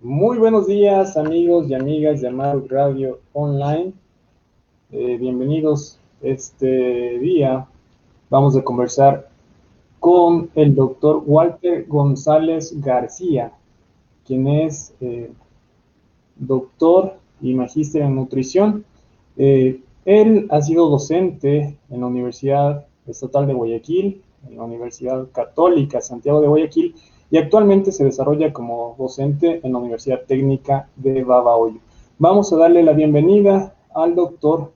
Muy buenos días, amigos y amigas de Amaru Radio Online. Bienvenidos este día. Vamos a conversar con el doctor Walter González García, quien es doctor y magíster en nutrición. Él ha sido docente en la Universidad Estatal de Guayaquil, en la Universidad Católica Santiago de Guayaquil, y actualmente se desarrolla como docente en la Universidad Técnica de Babahoyo. Vamos a darle la bienvenida al doctor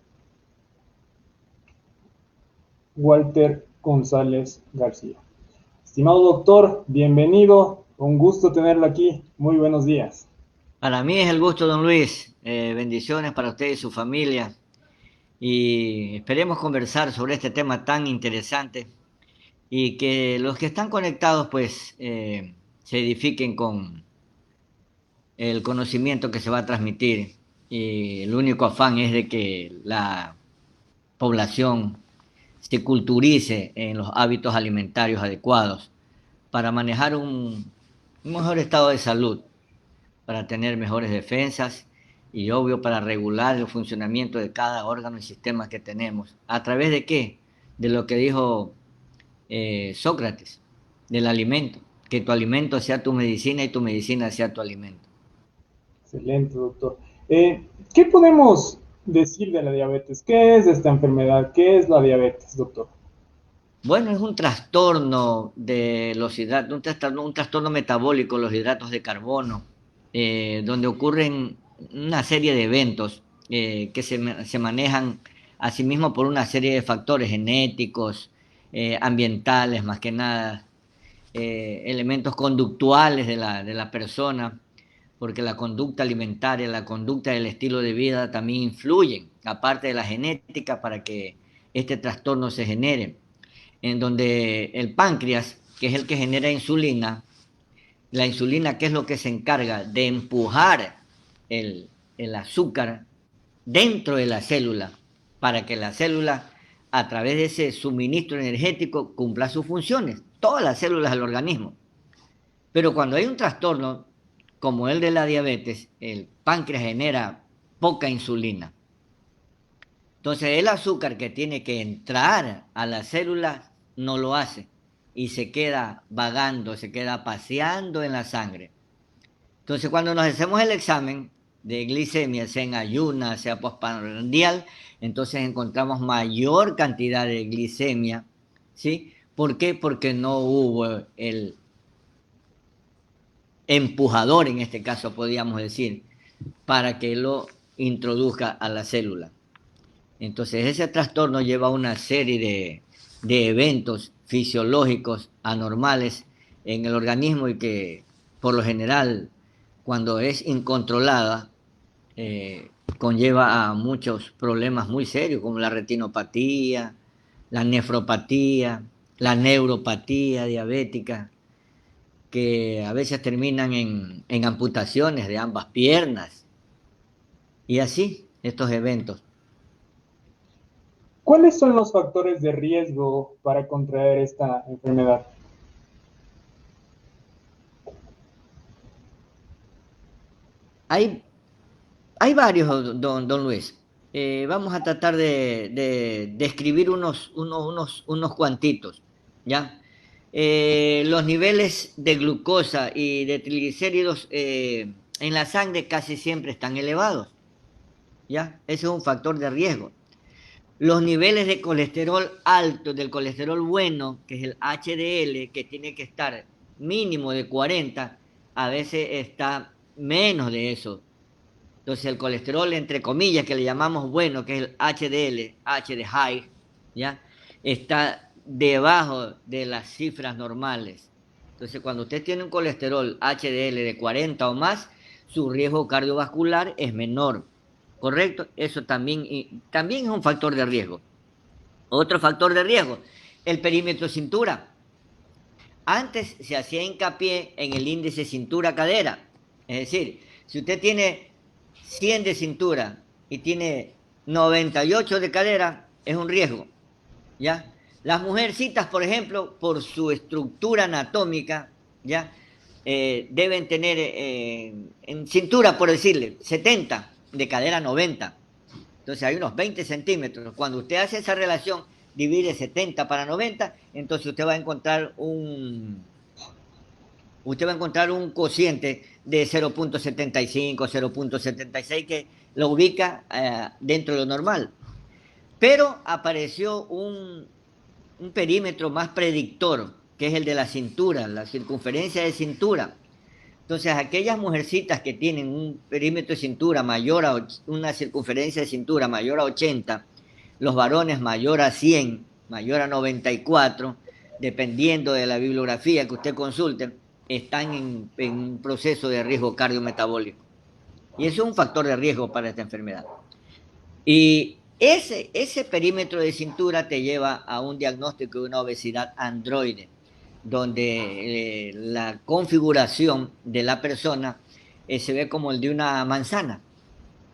Walter González García. Estimado doctor, bienvenido, un gusto tenerlo aquí. Muy buenos días. Para mí es el gusto, don Luis. Bendiciones para usted y su familia. Y esperemos conversar sobre este tema tan interesante y que los que están conectados pues se edifiquen con el conocimiento que se va a transmitir. Y el único afán es de que la población se culturice en los hábitos alimentarios adecuados para manejar un mejor estado de salud, para tener mejores defensas y obvio para regular el funcionamiento de cada órgano y sistema que tenemos. ¿A través de qué? De lo que dijo Sócrates, del alimento. Que tu alimento sea tu medicina y tu medicina sea tu alimento. Excelente, doctor. ¿Qué podemos decir de la diabetes? ¿Qué es esta enfermedad? ¿Qué es la diabetes, doctor? Bueno, es un trastorno de los hidratos, un trastorno metabólico, los hidratos de carbono, donde ocurren una serie de eventos que se manejan asimismo por una serie de factores genéticos, ambientales más que nada, elementos conductuales de la persona, porque la conducta alimentaria, la conducta del estilo de vida también influyen, aparte de la genética, para que este trastorno se genere en donde el páncreas, que es el que genera insulina, la insulina, que es lo que se encarga de empujar el azúcar dentro de la célula, para que la célula, a través de ese suministro energético, cumpla sus funciones, todas las células del organismo. Pero cuando hay un trastorno como el de la diabetes, el páncreas genera poca insulina. Entonces el azúcar que tiene que entrar a las células no lo hace y se queda vagando, se queda paseando en la sangre. Entonces cuando nos hacemos el examen de glicemia, sea en ayunas, sea postprandial, entonces encontramos mayor cantidad de glicemia, ¿sí? ¿Por qué? Porque no hubo el empujador, en este caso podríamos decir, para que lo introduzca a la célula. Entonces ese trastorno lleva a una serie de eventos fisiológicos anormales en el organismo y que por lo general cuando es incontrolada conlleva a muchos problemas muy serios como la retinopatía, la nefropatía, la neuropatía diabética, que a veces terminan en amputaciones de ambas piernas y así estos eventos. ¿Cuáles son los factores de riesgo para contraer esta enfermedad? Hay Hay varios, don Luis. Vamos a tratar de describir unos cuantitos, ¿ya? Los niveles de glucosa y de triglicéridos en la sangre casi siempre están elevados, ¿ya? Ese es un factor de riesgo. Los niveles de colesterol alto, del colesterol bueno, que es el HDL, que tiene que estar mínimo de 40, a veces está menos de eso. Entonces el colesterol, entre comillas, que le llamamos bueno, que es el HDL, H de high, ¿ya? Está debajo de las cifras normales. Entonces cuando usted tiene un colesterol HDL de 40 o más, su riesgo cardiovascular es menor, ¿correcto? Eso también es un factor de riesgo. Otro factor de riesgo, el perímetro cintura. Antes se hacía hincapié en el índice cintura-cadera. Es decir, si usted tiene 100 de cintura y tiene 98 de cadera, es un riesgo, ¿ya? Las mujercitas, por ejemplo, por su estructura anatómica, ¿ya? deben tener en cintura, por decirle, 70, de cadera 90. Entonces hay unos 20 centímetros. Cuando usted hace esa relación, divide 70 para 90, entonces usted va a encontrar un cociente de 0.75, 0.76 que lo ubica dentro de lo normal. Pero apareció un perímetro más predictor, que es el de la cintura, la circunferencia de cintura. Entonces, aquellas mujercitas que tienen un perímetro de cintura mayor a una circunferencia de cintura mayor a 80, los varones mayor a 100, mayor a 94, dependiendo de la bibliografía que usted consulte, están en un proceso de riesgo cardiometabólico. Y eso es un factor de riesgo para esta enfermedad. Y ese perímetro de cintura te lleva a un diagnóstico de una obesidad androide, donde la configuración de la persona se ve como el de una manzana,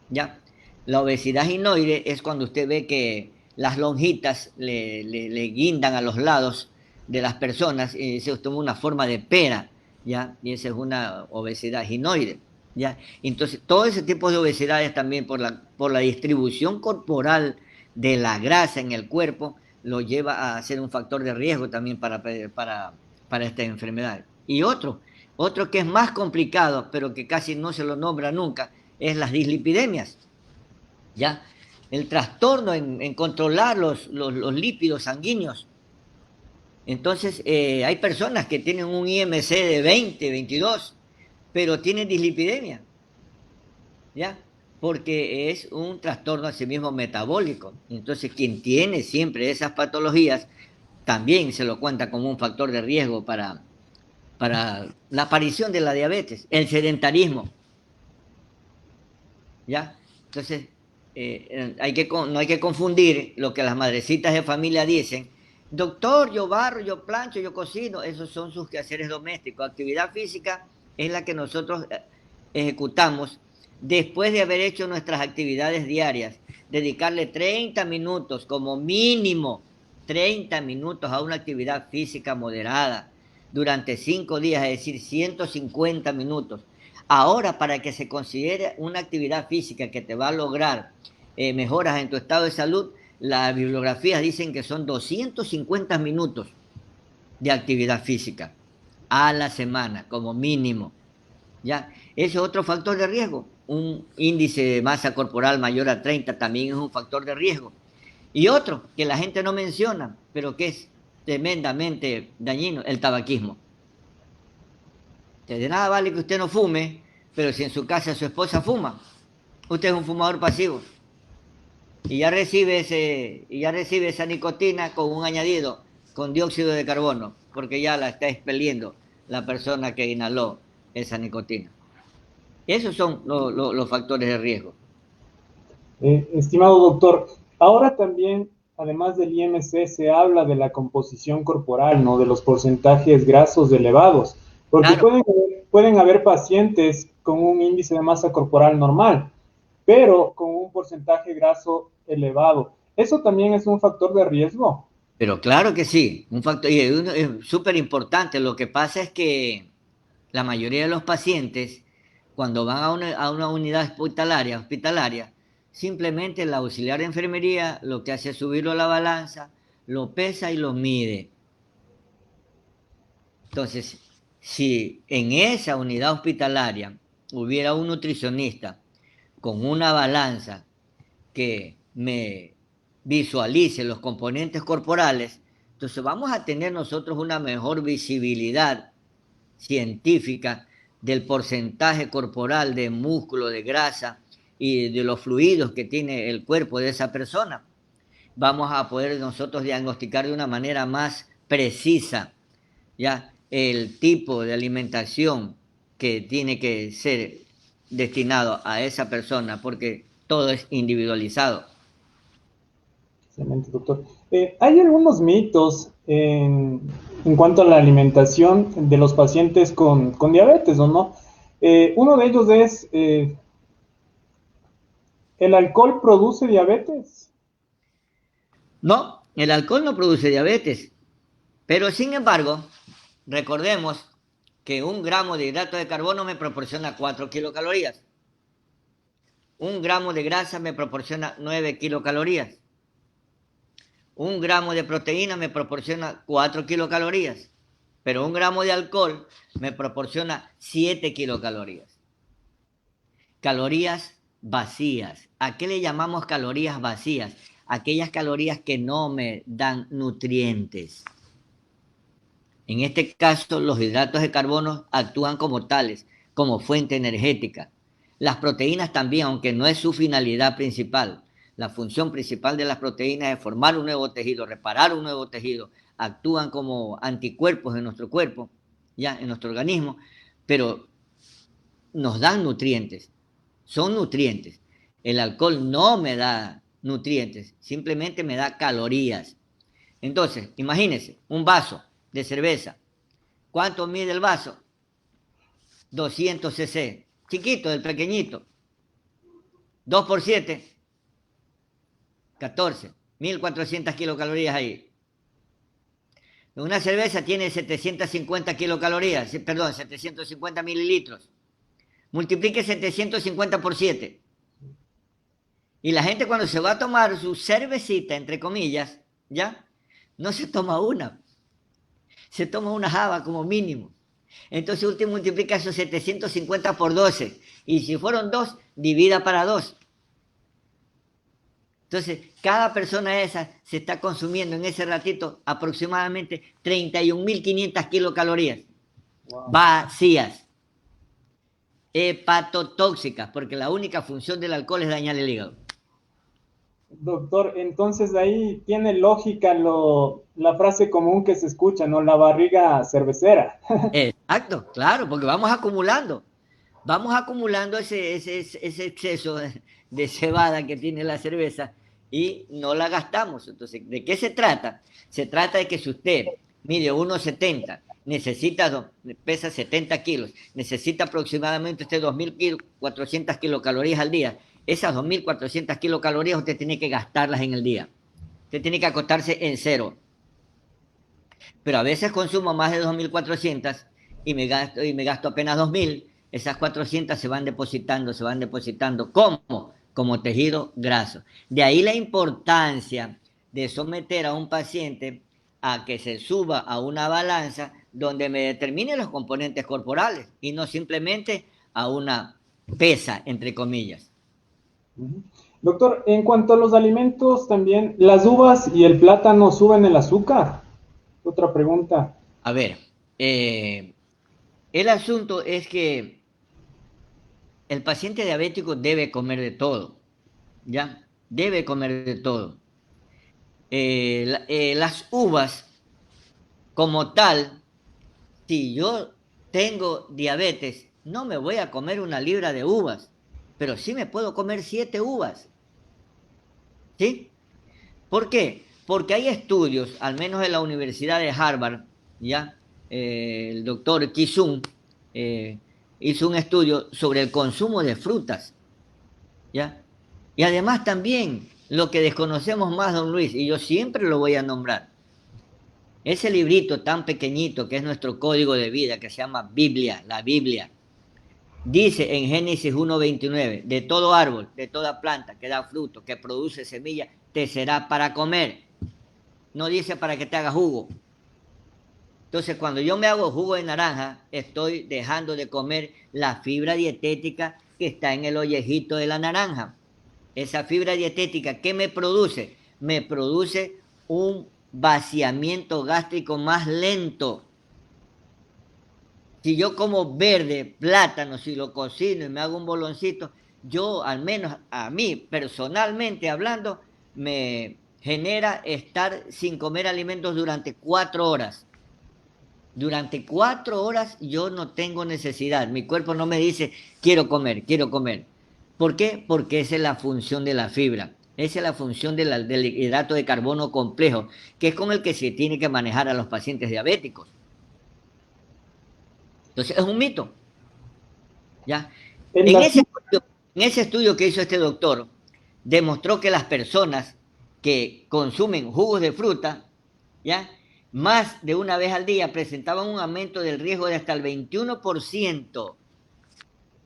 ¿ya? La obesidad ginoide es cuando usted ve que las lonjitas le guindan a los lados de las personas y se toma una forma de pera, ¿ya? Y esa es una obesidad ginoide, ¿ya? Entonces, todo ese tipo de obesidades también por la distribución corporal de la grasa en el cuerpo lo lleva a ser un factor de riesgo también para esta enfermedad. Y otro que es más complicado, pero que casi no se lo nombra nunca, es las dislipidemias, ¿ya? El trastorno en controlar los lípidos sanguíneos. Entonces, hay personas que tienen un IMC de 20, 22, pero tienen dislipidemia, ¿ya? Porque es un trastorno asimismo metabólico. Entonces, quien tiene siempre esas patologías, también se lo cuenta como un factor de riesgo para la aparición de la diabetes, el sedentarismo, ¿ya? Entonces, no hay que confundir lo que las madrecitas de familia dicen: doctor, yo barro, yo plancho, yo cocino. Esos son sus quehaceres domésticos. Actividad física es la que nosotros ejecutamos después de haber hecho nuestras actividades diarias. Dedicarle 30 minutos como mínimo, 30 minutos a una actividad física moderada durante 5 días, es decir, 150 minutos. Ahora, para que se considere una actividad física que te va a lograr mejoras en tu estado de salud, las bibliografías dicen que son 250 minutos de actividad física a la semana, como mínimo, ¿ya? Ese es otro factor de riesgo. Un índice de masa corporal mayor a 30 también es un factor de riesgo. Y otro que la gente no menciona, pero que es tremendamente dañino, el tabaquismo. De nada vale que usted no fume, pero si en su casa su esposa fuma, usted es un fumador pasivo. Y ya recibe esa nicotina con un añadido, con dióxido de carbono, porque ya la está expeliendo la persona que inhaló esa nicotina. Esos son los factores de riesgo. Estimado doctor, ahora también, además del IMC, se habla de la composición corporal, ¿no? De los porcentajes grasos elevados, porque Claro. pueden haber pacientes con un índice de masa corporal normal, pero con un porcentaje graso elevado. ¿Eso también es un factor de riesgo? Pero claro que sí, un factor, y es súper importante. Lo que pasa es que la mayoría de los pacientes, cuando van a una unidad hospitalaria, simplemente el auxiliar de enfermería lo que hace es subirlo a la balanza, lo pesa y lo mide. Entonces, si en esa unidad hospitalaria hubiera un nutricionista con una balanza que me visualice los componentes corporales, entonces vamos a tener nosotros una mejor visibilidad científica del porcentaje corporal de músculo, de grasa y de los fluidos que tiene el cuerpo de esa persona. Vamos a poder nosotros diagnosticar de una manera más precisa, ¿ya?, el tipo de alimentación que tiene que ser destinado a esa persona, porque todo es individualizado. Excelente, doctor. Hay algunos mitos en cuanto a la alimentación de los pacientes con diabetes, ¿o no? Uno de ellos es, ¿el alcohol produce diabetes? No, el alcohol no produce diabetes, pero sin embargo, recordemos que 1 gramo de hidrato de carbono me proporciona 4 kilocalorías. 1 gramo de grasa me proporciona 9 kilocalorías. 1 gramo de proteína me proporciona 4 kilocalorías. Pero 1 gramo de alcohol me proporciona 7 kilocalorías. Calorías vacías. ¿A qué le llamamos calorías vacías? Aquellas calorías que no me dan nutrientes. En este caso, los hidratos de carbono actúan como tales, como fuente energética. Las proteínas también, aunque no es su finalidad principal. La función principal de las proteínas es formar un nuevo tejido, reparar un nuevo tejido. Actúan como anticuerpos en nuestro cuerpo, ya en nuestro organismo, pero nos dan nutrientes. Son nutrientes. El alcohol no me da nutrientes, simplemente me da calorías. Entonces, imagínense, un vaso de cerveza. ¿Cuánto mide el vaso? 200 cc. Chiquito, el pequeñito. 2 por 7, 14. 1400 kilocalorías ahí. Una cerveza tiene 750 kilocalorías, perdón, 750 mililitros. Multiplique 750 por 7. Y la gente cuando se va a tomar su cervecita, entre comillas, ¿ya? No se toma una. Se toma una java como mínimo. Entonces usted multiplica esos 750 por 12. Y si fueron 2, divida para 2. Entonces, cada persona esa se está consumiendo en ese ratito aproximadamente 31.500 kilocalorías. Wow. Vacías. Hepatotóxicas, porque la única función del alcohol es dañar el hígado. Doctor, entonces de ahí tiene lógica la frase común que se escucha, ¿no? La barriga cervecera. Exacto, claro, porque vamos acumulando ese exceso de cebada que tiene la cerveza y no la gastamos. Entonces, ¿de qué se trata? Se trata de que si usted mide 1,70, pesa 70 kilos, necesita aproximadamente usted 2.400 kilocalorías al día. Esas 2.400 kilocalorías usted tiene que gastarlas en el día. Usted tiene que acostarse en cero. Pero a veces consumo más de 2.400 y me gasto apenas 2.000. Esas 400 se van depositando. ¿Cómo? Como tejido graso. De ahí la importancia de someter a un paciente a que se suba a una balanza donde me determine los componentes corporales y no simplemente a una pesa, entre comillas. Doctor, en cuanto a los alimentos también, ¿las uvas y el plátano suben el azúcar? Otra pregunta. A ver, el asunto es que el paciente diabético debe comer de todo, ¿ya? Debe comer de todo. Las uvas, como tal, si yo tengo diabetes, no me voy a comer 1 libra de uvas, pero sí me puedo comer 7 uvas. ¿Sí? ¿Por qué? Porque hay estudios, al menos en la Universidad de Harvard, ¿ya? El doctor Kisung hizo un estudio sobre el consumo de frutas, ¿ya? Y además también lo que desconocemos más, don Luis, y yo siempre lo voy a nombrar, ese librito tan pequeñito que es nuestro código de vida, que se llama Biblia, la Biblia, dice en Génesis 1:29, de todo árbol, de toda planta que da fruto, que produce semilla, te será para comer. No dice para que te haga jugo. Entonces, cuando yo me hago jugo de naranja, estoy dejando de comer la fibra dietética que está en el ollejito de la naranja. Esa fibra dietética, ¿qué me produce? Me produce un vaciamiento gástrico más lento. Si yo como verde, plátano, si lo cocino y me hago un boloncito, yo, al menos a mí, personalmente hablando, me genera estar sin comer alimentos durante 4 horas. Durante 4 horas yo no tengo necesidad. Mi cuerpo no me dice, quiero comer, quiero comer. ¿Por qué? Porque esa es la función de la fibra. Esa es la función del hidrato de carbono complejo, que es con el que se tiene que manejar a los pacientes diabéticos. Entonces, es un mito. ¿Ya? En ese estudio que hizo este doctor, demostró que las personas que consumen jugos de fruta, ¿ya? más de una vez al día presentaban un aumento del riesgo de hasta el 21%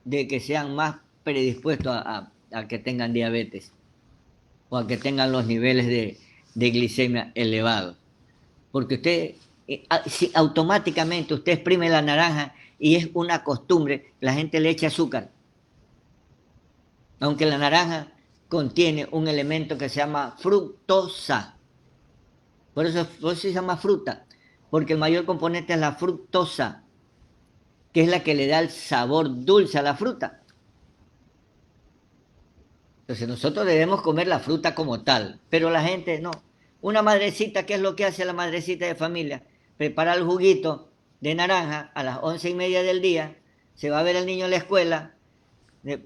de que sean más predispuestos a que tengan diabetes o a que tengan los niveles de glicemia elevados. Porque usted, si automáticamente usted exprime la naranja y es una costumbre, la gente le echa azúcar, aunque la naranja contiene un elemento que se llama fructosa. Por eso se llama fruta, porque el mayor componente es la fructosa, que es la que le da el sabor dulce a la fruta. Entonces nosotros debemos comer la fruta como tal, pero la gente no. Una madrecita, ¿qué es lo que hace la madrecita de familia? Prepara el juguito de naranja a las 11:30 del día, se va a ver al niño a la escuela,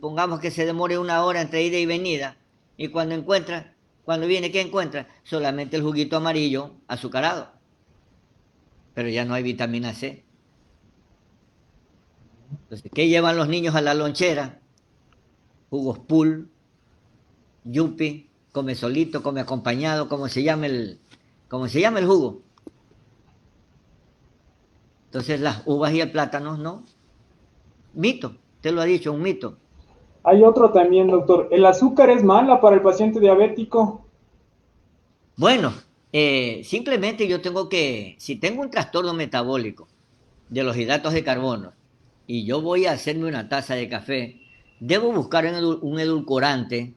pongamos que se demore una hora entre ida y venida, y cuando viene, ¿qué encuentra? Solamente el juguito amarillo azucarado, pero ya no hay vitamina C. Entonces, ¿qué llevan los niños a la lonchera? Jugos pool, yupi, come solito, come acompañado, como se llame el jugo. Entonces las uvas y el plátano no. Mito, te lo ha dicho, un mito. Hay otro también, doctor. ¿El azúcar es mala para el paciente diabético? Bueno, simplemente si tengo un trastorno metabólico de los hidratos de carbono y yo voy a hacerme una taza de café, debo buscar un edulcorante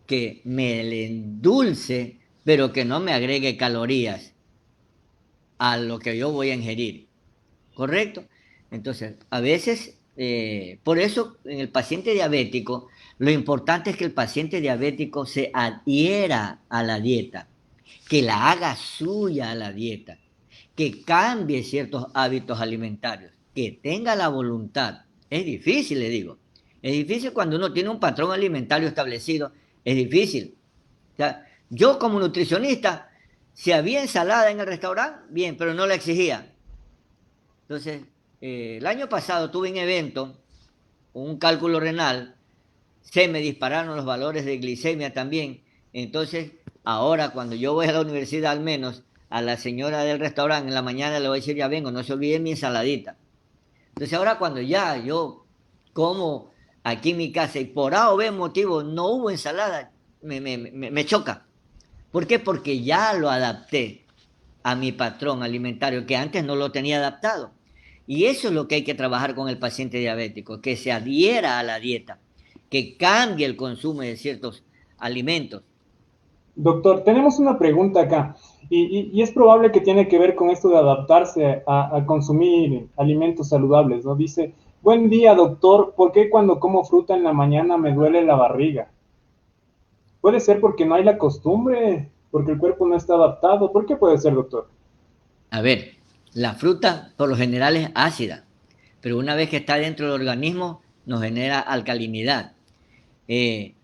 que me le endulce, pero que no me agregue calorías a lo que yo voy a ingerir. ¿Correcto? Entonces, a veces, por eso en el paciente diabético, lo importante es que el paciente diabético se adhiera a la dieta, que la haga suya a la dieta, que cambie ciertos hábitos alimentarios, que tenga la voluntad. Es difícil, le digo. Es difícil cuando uno tiene un patrón alimentario establecido, es difícil. O sea, yo como nutricionista, si había ensalada en el restaurante, bien, pero no la exigía. Entonces, el año pasado tuve un evento, un cálculo renal, se me dispararon los valores de glicemia también. Entonces, ahora cuando yo voy a la universidad, al menos a la señora del restaurante en la mañana le voy a decir, ya vengo, no se olvide mi ensaladita. Entonces, ahora cuando ya yo como aquí en mi casa y por A o B motivo no hubo ensalada, me choca. ¿Por qué? Porque ya lo adapté a mi patrón alimentario que antes no lo tenía adaptado. Y eso es lo que hay que trabajar con el paciente diabético, que se adhiera a la dieta, que cambie el consumo de ciertos alimentos. Doctor, tenemos una pregunta acá y es probable que tiene que ver con esto de adaptarse a consumir alimentos saludables, ¿no? Dice, buen día, doctor, ¿por qué cuando como fruta en la mañana me duele la barriga? Puede ser porque no hay la costumbre, porque el cuerpo no está adaptado. ¿Por qué puede ser, doctor? A ver, la fruta por lo general es ácida, pero una vez que está dentro del organismo nos genera alcalinidad.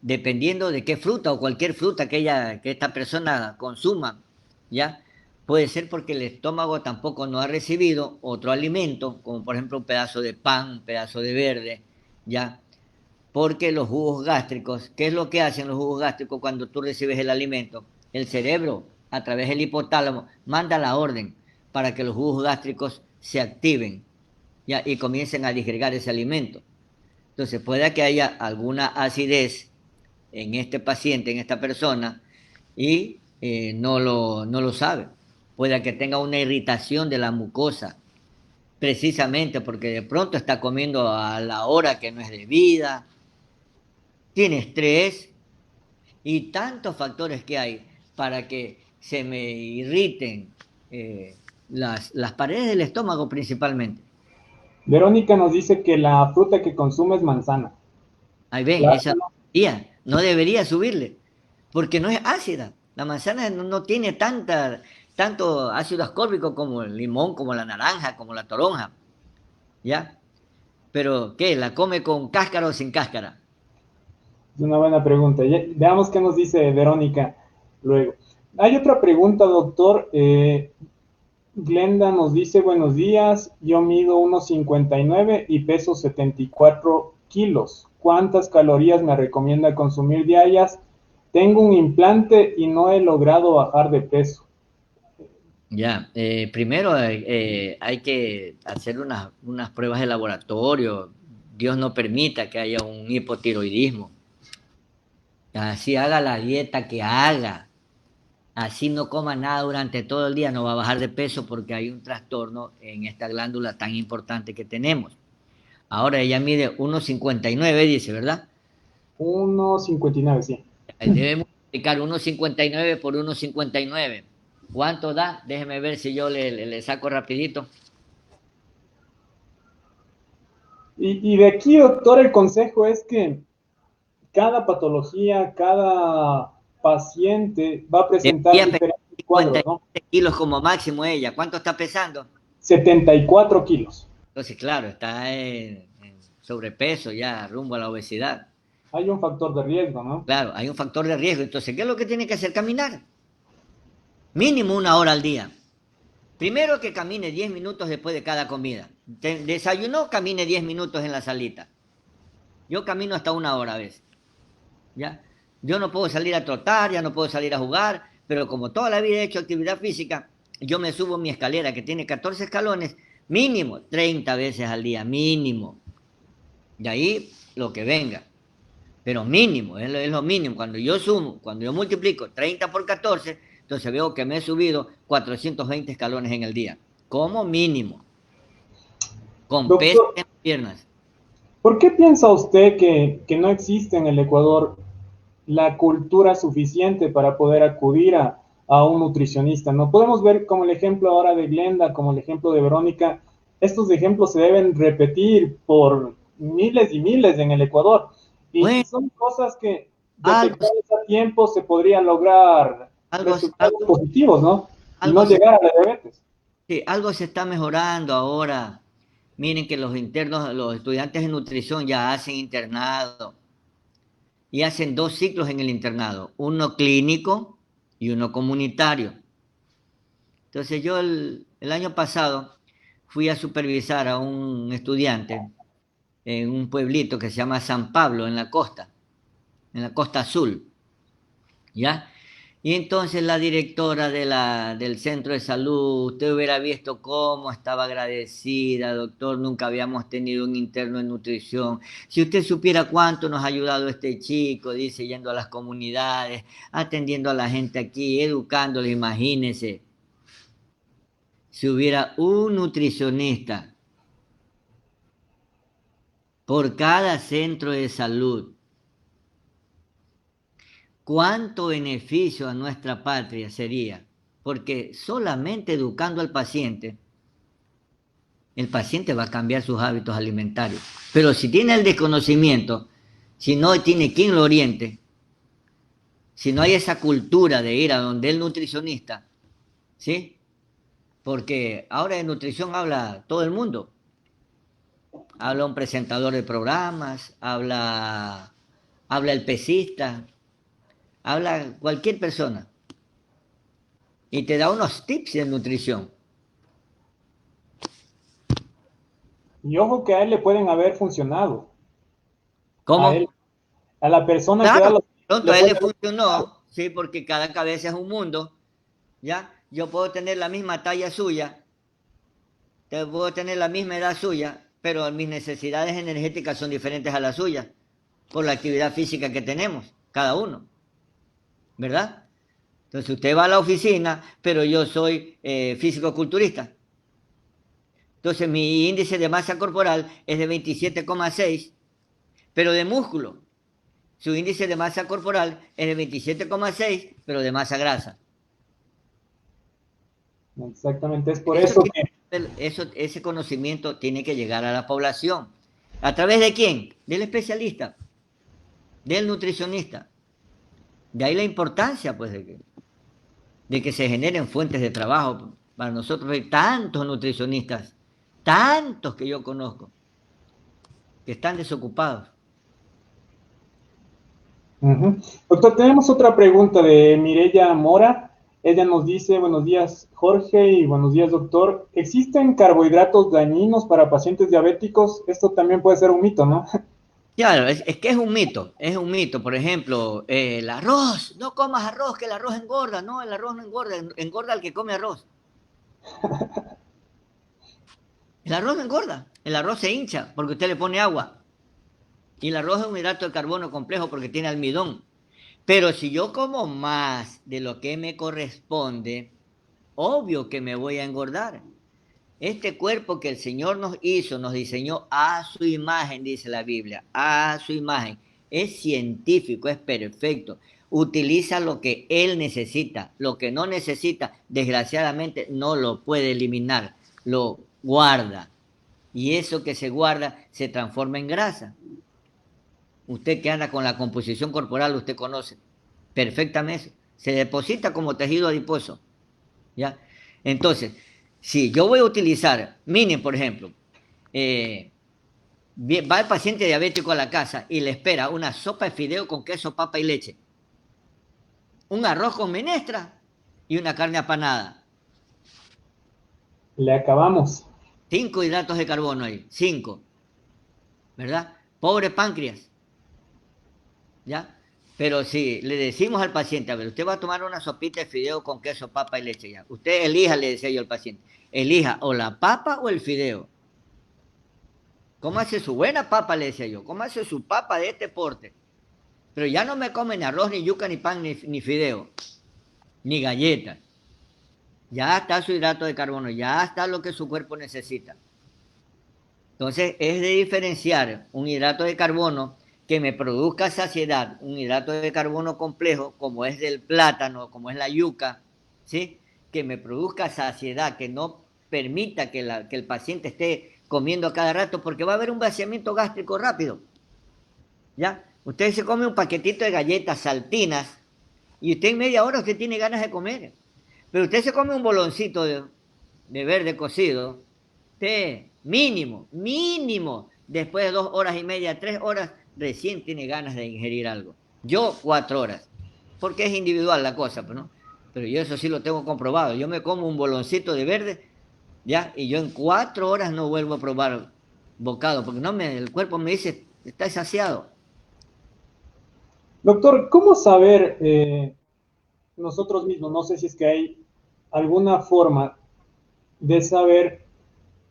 Dependiendo de qué fruta o cualquier fruta que esta persona consuma, ¿ya? Puede ser porque el estómago tampoco no ha recibido otro alimento, como por ejemplo un pedazo de pan, un pedazo de verde, ¿ya? Porque los jugos gástricos, ¿qué es lo que hacen los jugos gástricos cuando tú recibes el alimento? El cerebro, a través del hipotálamo, manda la orden para que los jugos gástricos se activen, ¿ya? Y comiencen a disgregar ese alimento. Entonces puede que haya alguna acidez en este paciente, en esta persona, y no lo sabe. Puede que tenga una irritación de la mucosa, precisamente porque de pronto está comiendo a la hora que no es debida, tiene estrés y tantos factores que hay para que se me irriten las paredes del estómago principalmente. Verónica nos dice que la fruta que consume es manzana. Ahí ven, esa Plátano. no debería subirle, porque no es ácida. La manzana no tiene tanto ácido ascórbico como el limón, como la naranja, como la toronja, ¿ya? Pero, ¿qué? ¿La come con cáscara o sin cáscara? Es una buena pregunta. Veamos qué nos dice Verónica luego. Hay otra pregunta, doctor. Glenda nos dice, buenos días, yo mido 1,59 y peso 74 kilos. ¿Cuántas calorías me recomienda consumir diarias? Tengo un implante y no he logrado bajar de peso. Ya, primero hay que hacer unas pruebas de laboratorio. Dios no permita que haya un hipotiroidismo. Así haga la dieta que haga, así no coma nada durante todo el día, no va a bajar de peso porque hay un trastorno en esta glándula tan importante que tenemos. Ahora ella mide 1,59, dice, ¿verdad? 1,59, sí. Debe multiplicar 1,59 por 1,59. ¿Cuánto da? Déjeme ver si yo le saco rapidito. Y de aquí, doctor, el consejo es que cada patología, cada paciente va a presentar Debería pesar diferentes cuadros, ¿no? 57 kilos como máximo ella. ¿Cuánto está pesando? 74 kilos. Entonces, claro, está en sobrepeso ya, rumbo a la obesidad. Hay un factor de riesgo, ¿no? Claro, hay un factor de riesgo. Entonces, ¿qué es lo que tiene que hacer? Caminar. Mínimo 1 hora al día. Primero que camine 10 minutos después de cada comida. Desayunó, camine 10 minutos en la salita. Yo camino hasta 1 hora a veces. ¿Ya? Yo no puedo salir a trotar, ya no puedo salir a jugar, pero como toda la vida he hecho actividad física, yo me subo mi escalera que tiene 14 escalones, mínimo 30 veces al día, mínimo. De ahí lo que venga, pero mínimo, es lo mínimo. Cuando yo sumo, cuando yo multiplico 30 por 14, entonces veo que me he subido 420 escalones en el día, como mínimo, con pesas Doctor, en las piernas. ¿por qué piensa usted que no existe en el Ecuador la cultura suficiente para poder acudir a un nutricionista? No podemos ver como el ejemplo ahora de Glenda, como el ejemplo de Verónica. Estos ejemplos se deben repetir por miles y miles en el Ecuador. Y Bueno, son cosas que algo, detectadas a tiempo se podrían lograr algo, resultados algo, positivos, ¿no? Y no algo se llegar a la diabetes. Sí, algo se está mejorando ahora. Miren que los internos, los estudiantes de nutrición ya hacen internado y hacen 2 ciclos en el internado, uno clínico y uno comunitario. Entonces yo el año pasado fui a supervisar a un estudiante en un pueblito que se llama San Pablo, en la costa azul, ¿ya? Y entonces la directora del centro de salud, usted hubiera visto cómo estaba agradecida, doctor, nunca habíamos tenido un interno en nutrición. Si usted supiera cuánto nos ha ayudado este chico, dice, yendo a las comunidades, atendiendo a la gente aquí, educándoles, imagínese, si hubiera un nutricionista por cada centro de salud, ¿cuánto beneficio a nuestra patria sería? Porque solamente educando al paciente, el paciente va a cambiar sus hábitos alimentarios. Pero si tiene el desconocimiento, si no tiene quien lo oriente, si no hay esa cultura de ir a donde el nutricionista, ¿sí? Porque ahora de nutrición habla todo el mundo. Habla un presentador de programas, habla el pesista, habla cualquier persona y te da unos tips de nutrición. Y ojo que a él le pueden haber funcionado. A él, ¿Cómo? a la persona que da Claro, los pronto le a él puede le haber funcionado. funcionó, sí, porque cada cabeza es un mundo, ¿ya? Yo puedo tener la misma talla suya, te puedo tener la misma edad suya, pero mis necesidades energéticas son diferentes a las suyas, por la actividad física que tenemos, cada uno, ¿verdad? Entonces usted va a la oficina, pero yo soy físico-culturista. Entonces mi índice de masa corporal es de 27,6, pero de músculo. Su índice de masa corporal es de 27,6, pero de masa grasa. Exactamente, es por Eso eso tiene que ese conocimiento tiene que llegar a la población. ¿A través de quién? Del especialista, del nutricionista. De ahí la importancia, pues, de que se generen fuentes de trabajo. Para nosotros hay tantos nutricionistas, tantos que yo conozco, que están desocupados. Ujú. Doctor, tenemos otra pregunta de Mireya Mora. Ella nos dice, buenos días Jorge y buenos días doctor. ¿Existen carbohidratos dañinos para pacientes diabéticos? Esto también puede ser un mito, ¿no? Claro, es que es un mito, es un mito. Por ejemplo, el arroz, no comas arroz, que el arroz engorda. No, el arroz no engorda, engorda el que come arroz. El arroz no engorda, el arroz se hincha porque usted le pone agua. Y el arroz es un hidrato de carbono complejo porque tiene almidón. Pero si yo como más de lo que me corresponde, obvio que me voy a engordar. Este cuerpo que el Señor nos hizo, nos diseñó a su imagen, dice la Biblia, a su imagen. Es científico, es perfecto. Utiliza lo que Él necesita. Lo que no necesita, desgraciadamente, no lo puede eliminar. Lo guarda. Y eso que se guarda se transforma en grasa. Usted que anda con la composición corporal, usted conoce perfectamente. Se deposita como tejido adiposo. ¿Ya? Entonces, si yo voy a utilizar, miren, por ejemplo, eh, va el paciente diabético a la casa y le espera una sopa de fideo con queso, papa y leche, un arroz con menestra y una carne apanada. Le acabamos. 5 hidratos de carbono ahí, 5, ¿verdad? Pobre páncreas, ¿ya? Pero si le decimos al paciente, a ver, usted va a tomar una sopita de fideo con queso, papa y leche, ya. Usted elija, le decía yo al paciente, elija o la papa o el fideo. Cómase su buena papa, le decía yo, cómase su papa de este porte. Pero ya no me come ni arroz, ni yuca, ni pan, ni fideo, ni galletas. Ya está su hidrato de carbono, ya está lo que su cuerpo necesita. Entonces, es de diferenciar un hidrato de carbono que me produzca saciedad, un hidrato de carbono complejo, como es del plátano, como es la yuca, ¿sí? Que me produzca saciedad, que no permita que el paciente esté comiendo a cada rato, porque va a haber un vaciamiento gástrico rápido, ¿ya? Usted se come un paquetito de galletas saltinas y usted en media hora usted tiene ganas de comer. Pero usted se come un boloncito de verde cocido, usted mínimo, después de 2 horas y media, 3 horas, recién tiene ganas de ingerir algo. Yo 4 horas, porque es individual la cosa, pues, ¿no? Pero yo eso sí lo tengo comprobado. Yo me como un boloncito de verde, ¿ya? Y yo en 4 horas no vuelvo a probar bocado, porque el cuerpo me dice, está saciado. Doctor, ¿cómo saber nosotros mismos? No sé si es que hay alguna forma de saber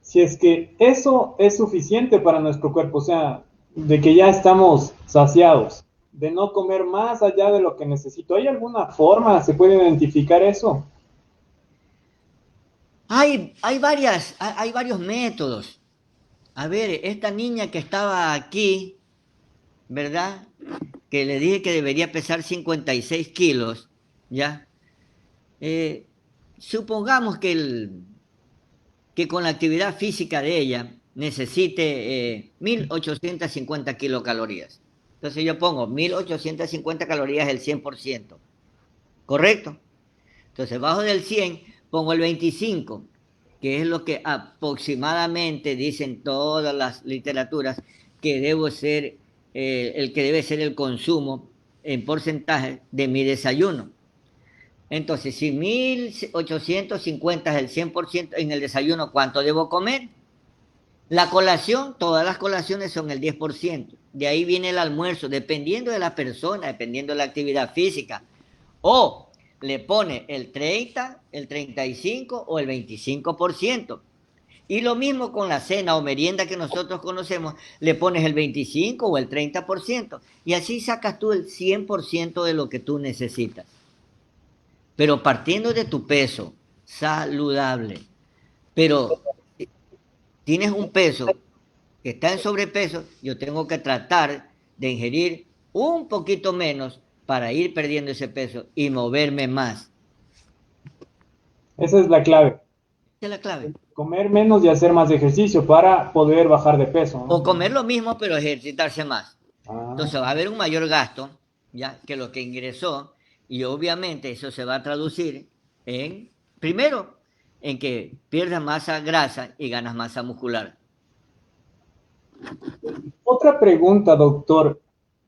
si es que eso es suficiente para nuestro cuerpo, o sea, de que ya estamos saciados, de no comer más allá de lo que necesito. ¿Hay alguna forma? ¿Se puede identificar eso? Hay varios métodos. A ver, esta niña que estaba aquí, ¿verdad? Que le dije que debería pesar 56 kilos, ¿ya? Eh, supongamos que con la actividad física de ella necesite 1850 kilocalorías. Entonces yo pongo 1850 calorías el 100%, ¿correcto? Entonces bajo del 100 pongo el 25, que es lo que aproximadamente dicen todas las literaturas que debo ser el que debe ser el consumo en porcentaje de mi desayuno. Entonces, si 1850 es el 100% en el desayuno, ¿cuánto debo comer? La colación, todas las colaciones son el 10%. De ahí viene el almuerzo, dependiendo de la persona, dependiendo de la actividad física. O le pone el 30, el 35 o el 25%. Y lo mismo con la cena o merienda que nosotros conocemos, le pones el 25 o el 30%. Y así sacas tú el 100% de lo que tú necesitas. Pero partiendo de tu peso saludable. Pero tienes un peso que está en sobrepeso, yo tengo que tratar de ingerir un poquito menos para ir perdiendo ese peso y moverme más. Esa es la clave. Esa es la clave. Comer menos y hacer más ejercicio para poder bajar de peso, O ¿no? comer lo mismo, pero ejercitarse más. Ah, Entonces va a haber un mayor gasto, ya, que lo que ingresó, y obviamente eso se va a traducir en, primero, en que pierdas masa grasa y ganas masa muscular. otra pregunta, doctor,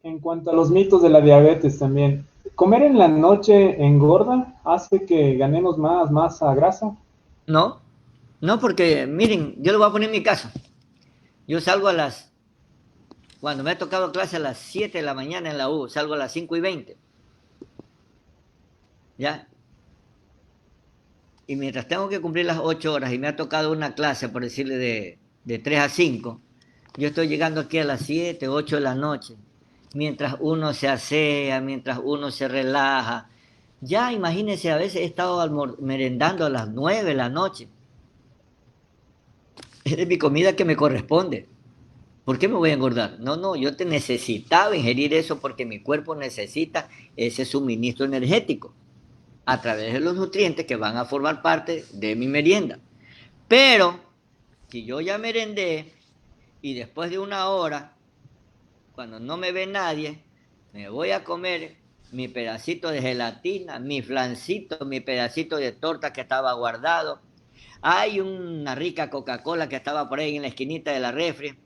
en cuanto a los mitos de la diabetes también. ¿Comer en la noche engorda? ¿Hace que ganemos más masa grasa? No, no, porque miren, yo le voy a poner mi caso. Yo salgo cuando me ha tocado clase a las 7 de la mañana en la U, salgo a las 5:20, ¿ya? y mientras tengo que cumplir las 8 horas y me ha tocado una clase, por decirle, de 3 a 5, yo estoy llegando aquí a las 7, 8 de la noche, mientras uno se asea, mientras uno se relaja. Ya imagínense, a veces he estado merendando a las 9 de la noche. Es de mi comida que me corresponde. ¿Por qué me voy a engordar? No, no, yo te necesitaba ingerir eso porque mi cuerpo necesita ese suministro energético a través de los nutrientes que van a formar parte de mi merienda. Pero si yo ya merendé y después de una hora, cuando no me ve nadie, me voy a comer mi pedacito de gelatina, mi flancito, mi pedacito de torta que estaba guardado. Hay una rica Coca-Cola que estaba por ahí en la esquinita de la refri.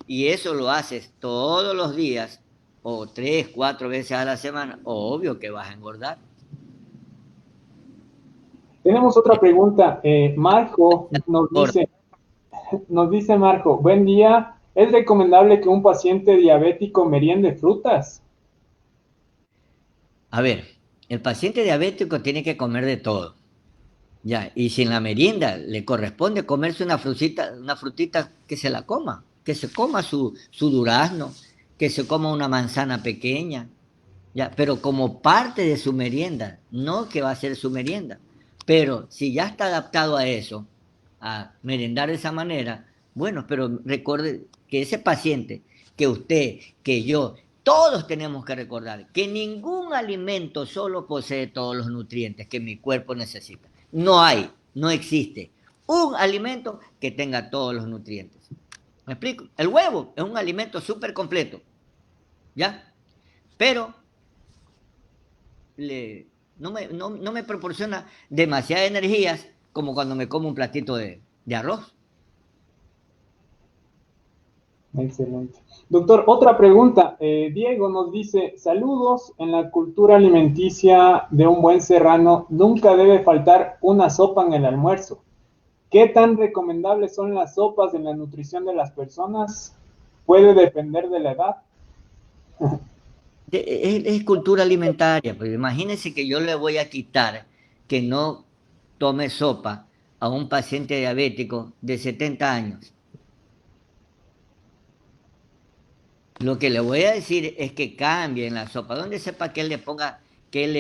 Y eso lo haces todos los días, o 3, 4 veces a la semana, obvio que vas a engordar. Tenemos otra pregunta. Marco Por- nos dice Marco, buen día. ¿Es recomendable que un paciente diabético meriende frutas? A ver, el paciente diabético tiene que comer de todo, ya, y si en la merienda le corresponde comerse una frutita que se la coma, que se coma su durazno, que se coma una manzana pequeña, ya, pero como parte de su merienda, no que va a ser su merienda. Pero si ya está adaptado a eso, a merendar de esa manera, bueno, pero recuerde que ese paciente, que usted, que yo, todos tenemos que recordar que ningún alimento solo posee todos los nutrientes que mi cuerpo necesita. No hay, no existe un alimento que tenga todos los nutrientes. ¿Me explico? El huevo es un alimento súper completo, ¿ya? Pero le, no me proporciona demasiadas energías como cuando me como un platito de arroz. Excelente. Doctor, otra pregunta. Diego nos dice, saludos, en la cultura alimenticia de un buen serrano nunca debe faltar una sopa en el almuerzo. ¿Qué tan recomendables son las sopas en la nutrición de las personas? Puede depender de la edad. Es cultura alimentaria, pero imagínense que yo le voy a quitar que no tome sopa a un paciente diabético de 70 años. Lo que le voy a decir es que cambien la sopa, donde sepa que él le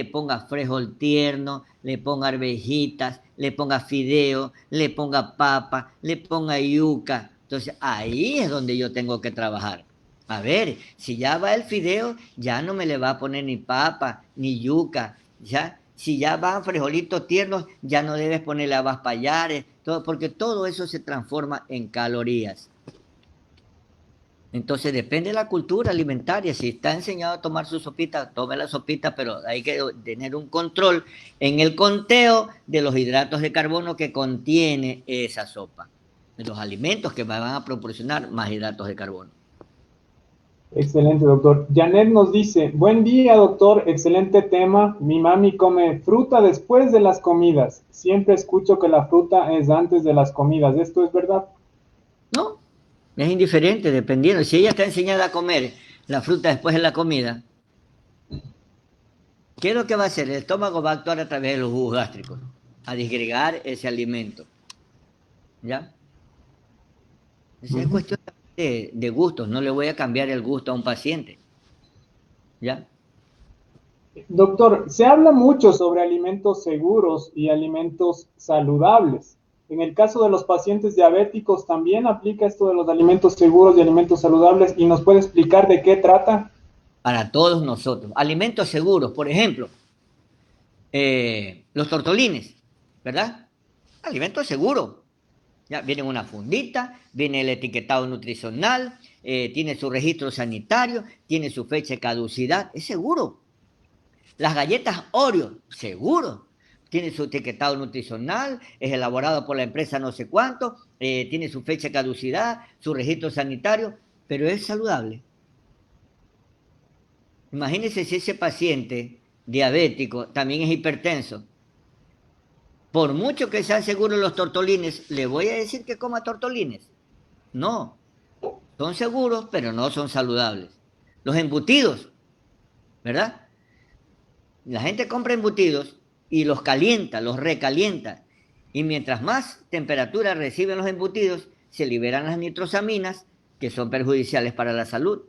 ponga frijol tierno, le ponga arvejitas, le ponga fideo, le ponga papa, le ponga yuca. Entonces ahí es donde yo tengo que trabajar. A ver, si ya va el fideo, ya no me le va a poner ni papa, ni yuca, ya. Si ya van frijolitos tiernos, ya no debes ponerle habas payares, todo, porque todo eso se transforma en calorías. Entonces depende de la cultura alimentaria. Si está enseñado a tomar su sopita, tome la sopita, pero hay que tener un control en el conteo de los hidratos de carbono que contiene esa sopa, de los alimentos que van a proporcionar más hidratos de carbono. Excelente, doctor. Janet nos dice, buen día, doctor, excelente tema. Mi mami come fruta después de las comidas. Siempre escucho que la fruta es antes de las comidas. ¿Esto es verdad? No, es indiferente, dependiendo. Si ella está enseñada a comer la fruta después de la comida, ¿qué es lo que va a hacer? El estómago va a actuar a través de los jugos gástricos, a disgregar ese alimento. ¿Ya? Es cuestión de gustos, no le voy a cambiar el gusto a un paciente, ¿ya? Doctor, se habla mucho sobre alimentos seguros y alimentos saludables. En el caso de los pacientes diabéticos, ¿también aplica esto de los alimentos seguros y alimentos saludables? ¿Y nos puede explicar de qué trata? Para todos nosotros. Alimentos seguros, por ejemplo, los tortolines, ¿verdad? Alimento seguro. Ya viene una fundita, viene el etiquetado nutricional, tiene su registro sanitario, tiene su fecha de caducidad, es seguro. Las galletas Oreo, seguro. Tiene su etiquetado nutricional, es elaborado por la empresa no sé cuánto, tiene su fecha de caducidad, su registro sanitario, pero es saludable. Imagínense si ese paciente diabético también es hipertenso. Por mucho que sean seguros los tortolines, ¿le voy a decir que coma tortolines? No, son seguros, pero no son saludables. Los embutidos, ¿verdad? La gente compra embutidos y los calienta, los recalienta. Y mientras más temperatura reciben los embutidos, se liberan las nitrosaminas, que son perjudiciales para la salud.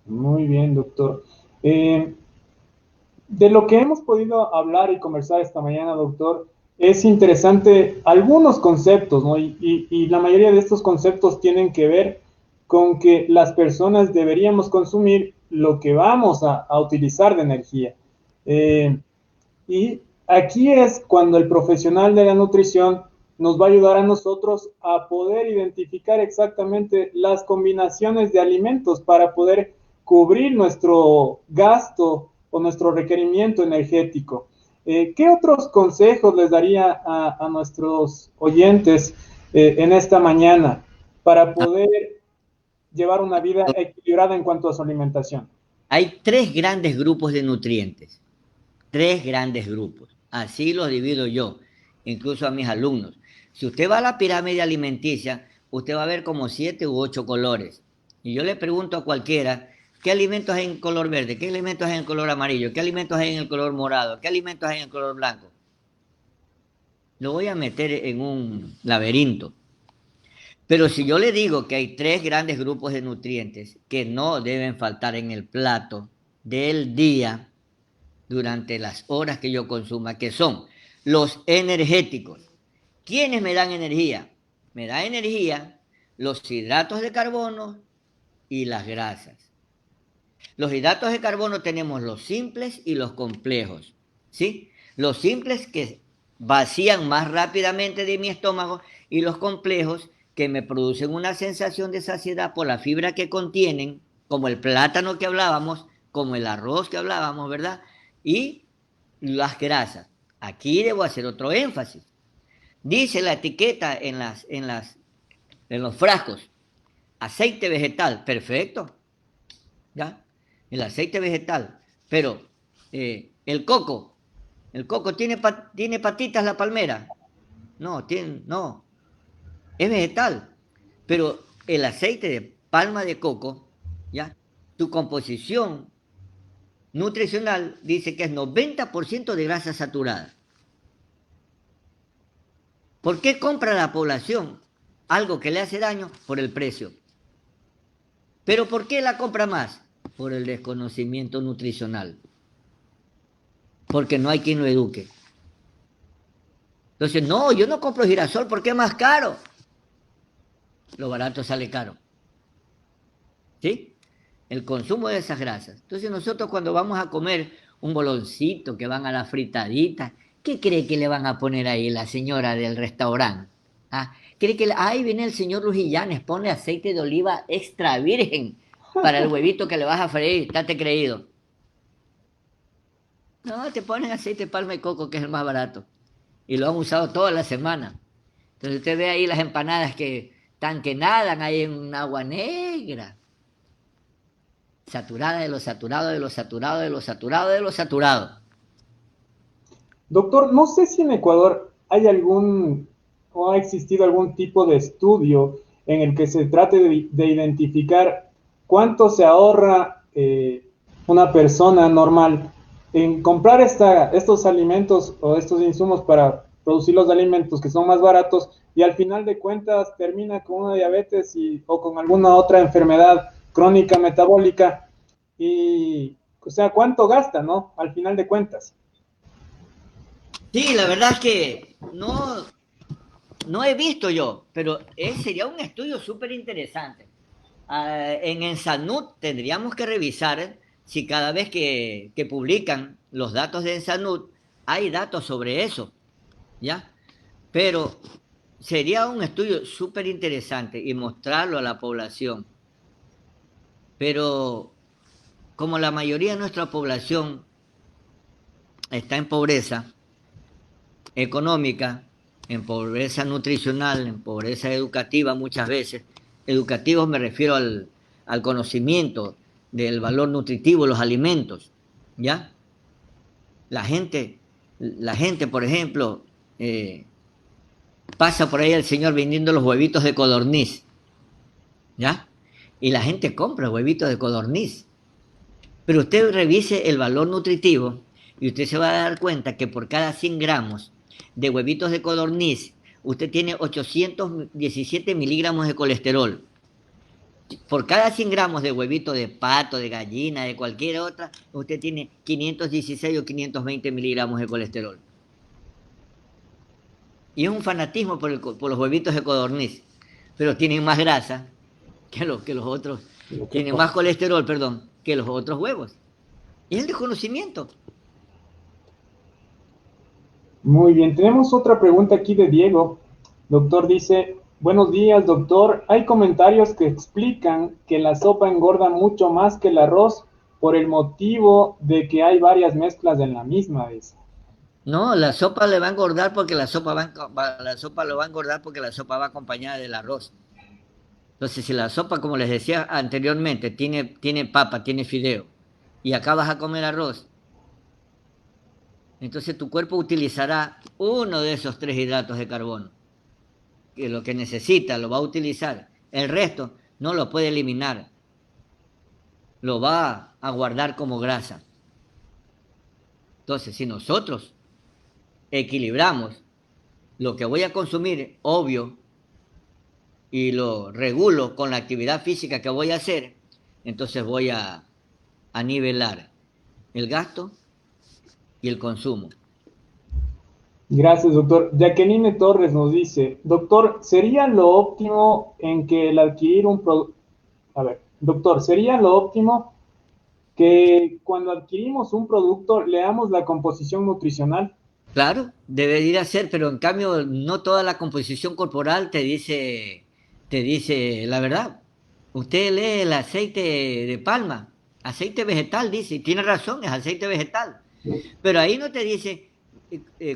Muy bien, doctor. De lo que hemos podido hablar y conversar esta mañana, doctor, es interesante algunos conceptos, ¿no? Y la mayoría de estos conceptos tienen que ver con que las personas deberíamos consumir lo que vamos a utilizar de energía. Y aquí es cuando el profesional de la nutrición nos va a ayudar a nosotros a poder identificar exactamente las combinaciones de alimentos para poder cubrir nuestro gasto o nuestro requerimiento energético. ¿Qué otros consejos les daría a nuestros oyentes en esta mañana para poder llevar una vida equilibrada en cuanto a su alimentación? Hay tres grandes grupos de nutrientes, tres grandes grupos. Así los divido yo, incluso a mis alumnos. Si usted va a la pirámide alimenticia, usted va a ver como 7 u 8 colores. Y yo le pregunto a cualquiera, ¿qué alimentos hay en color verde? ¿Qué alimentos hay en color amarillo? ¿Qué alimentos hay en el color morado? ¿Qué alimentos hay en el color blanco? Lo voy a meter en un laberinto. Pero si yo le digo que hay tres grandes grupos de nutrientes que no deben faltar en el plato del día durante las horas que yo consuma, que son los energéticos. ¿Quiénes me dan energía? Me da energía los hidratos de carbono y las grasas. Los hidratos de carbono tenemos los simples y los complejos, ¿sí? Los simples que vacían más rápidamente de mi estómago y los complejos que me producen una sensación de saciedad por la fibra que contienen, como el plátano que hablábamos, como el arroz que hablábamos, ¿verdad? Y las grasas. Aquí debo hacer otro énfasis. Dice la etiqueta en los frascos, aceite vegetal, perfecto, ¿ya? El aceite vegetal, pero el coco tiene patitas la palmera, no, es vegetal, pero el aceite de palma de coco, ¿ya? Tu composición nutricional dice que es 90% de grasa saturada. ¿Por qué compra la población algo que le hace daño? Por el precio. ¿Pero por qué la compra más? Por el desconocimiento nutricional. Porque no hay quien lo eduque. Entonces, no, yo no compro girasol porque es más caro. Lo barato sale caro. ¿Sí? El consumo de esas grasas. Entonces nosotros cuando vamos a comer un boloncito que van a la fritadita, ¿qué cree que le van a poner ahí la señora del restaurante? ¿Ah? ¿Cree que ahí viene el señor Lujillanes, pone aceite de oliva extra virgen para el huevito que le vas a freír? Estate creído. No, te ponen aceite de palma de coco, que es el más barato. Y lo han usado toda la semana. Entonces usted ve ahí las empanadas que están que nadan ahí en un agua negra. Saturada de lo saturado, de lo saturado, de lo saturado, de lo saturado. Doctor, no sé si en Ecuador hay algún o ha existido algún tipo de estudio en el que se trate de identificar cuánto se ahorra una persona normal en comprar estos alimentos o estos insumos para producir los alimentos que son más baratos y al final de cuentas termina con una diabetes o con alguna otra enfermedad crónica metabólica y, o sea, ¿cuánto gasta, no? Al final de cuentas. Sí, la verdad es que no he visto yo, pero sería un estudio súper interesante. En Ensanud tendríamos que revisar si cada vez que publican los datos de Ensanud hay datos sobre eso, ¿ya? Pero sería un estudio súper interesante y mostrarlo a la población. Pero como la mayoría de nuestra población está en pobreza económica, en pobreza nutricional, en pobreza educativa muchas veces, educativos me refiero al conocimiento del valor nutritivo de los alimentos, ¿ya? La gente, por ejemplo, pasa por ahí el señor vendiendo los huevitos de codorniz, ¿ya? Y la gente compra huevitos de codorniz. Pero usted revise el valor nutritivo Y usted se va a dar cuenta que por cada 100 gramos de huevitos de codorniz, usted tiene 817 miligramos de colesterol. Por cada 100 gramos de huevito de pato, de gallina, de cualquier otra, usted tiene 516 o 520 miligramos de colesterol. Y es un fanatismo por los huevitos de codorniz, pero tienen más grasa que los otros, tienen más colesterol, perdón, que los otros huevos. Y es el desconocimiento. Muy bien, tenemos otra pregunta aquí de Diego. Doctor dice, buenos días, doctor. Hay comentarios que explican que la sopa engorda mucho más que el arroz por el motivo de que hay varias mezclas en la misma, dice. No, la sopa le va a engordar porque la sopa la sopa lo va a engordar porque la sopa va acompañada del arroz. Entonces, si la sopa, como les decía anteriormente, tiene papa, tiene fideo, y acá vas a comer arroz, entonces tu cuerpo utilizará uno de esos 3 hidratos de carbono, que lo que necesita lo va a utilizar. El resto no lo puede eliminar, lo va a guardar como grasa. Entonces, si nosotros equilibramos lo que voy a consumir, obvio, y lo regulo con la actividad física que voy a hacer, entonces voy a nivelar el gasto y el consumo. Gracias, doctor. Jacqueline Torres nos dice, doctor, ¿sería lo óptimo en que el adquirir un producto... A ver, doctor, ¿sería lo óptimo que cuando adquirimos un producto leamos la composición nutricional? Claro, debería ser, pero en cambio no toda la composición corporal te dice la verdad. Usted lee el aceite de palma, aceite vegetal, dice, y tiene razón, es aceite vegetal. Pero ahí no te dice,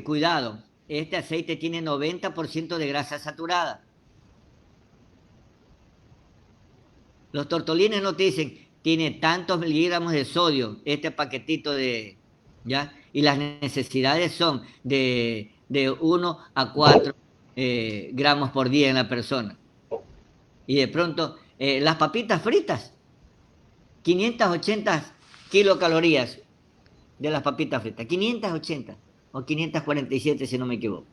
cuidado, este aceite tiene 90% de grasa saturada. Los tortolines no te dicen, tiene tantos miligramos de sodio, este paquetito de, ¿ya? Y las necesidades son de 1 a 4 gramos por día en la persona. Y de pronto, las papitas fritas, 580 kilocalorías de las papitas fritas, 580 o 547 si no me equivoco.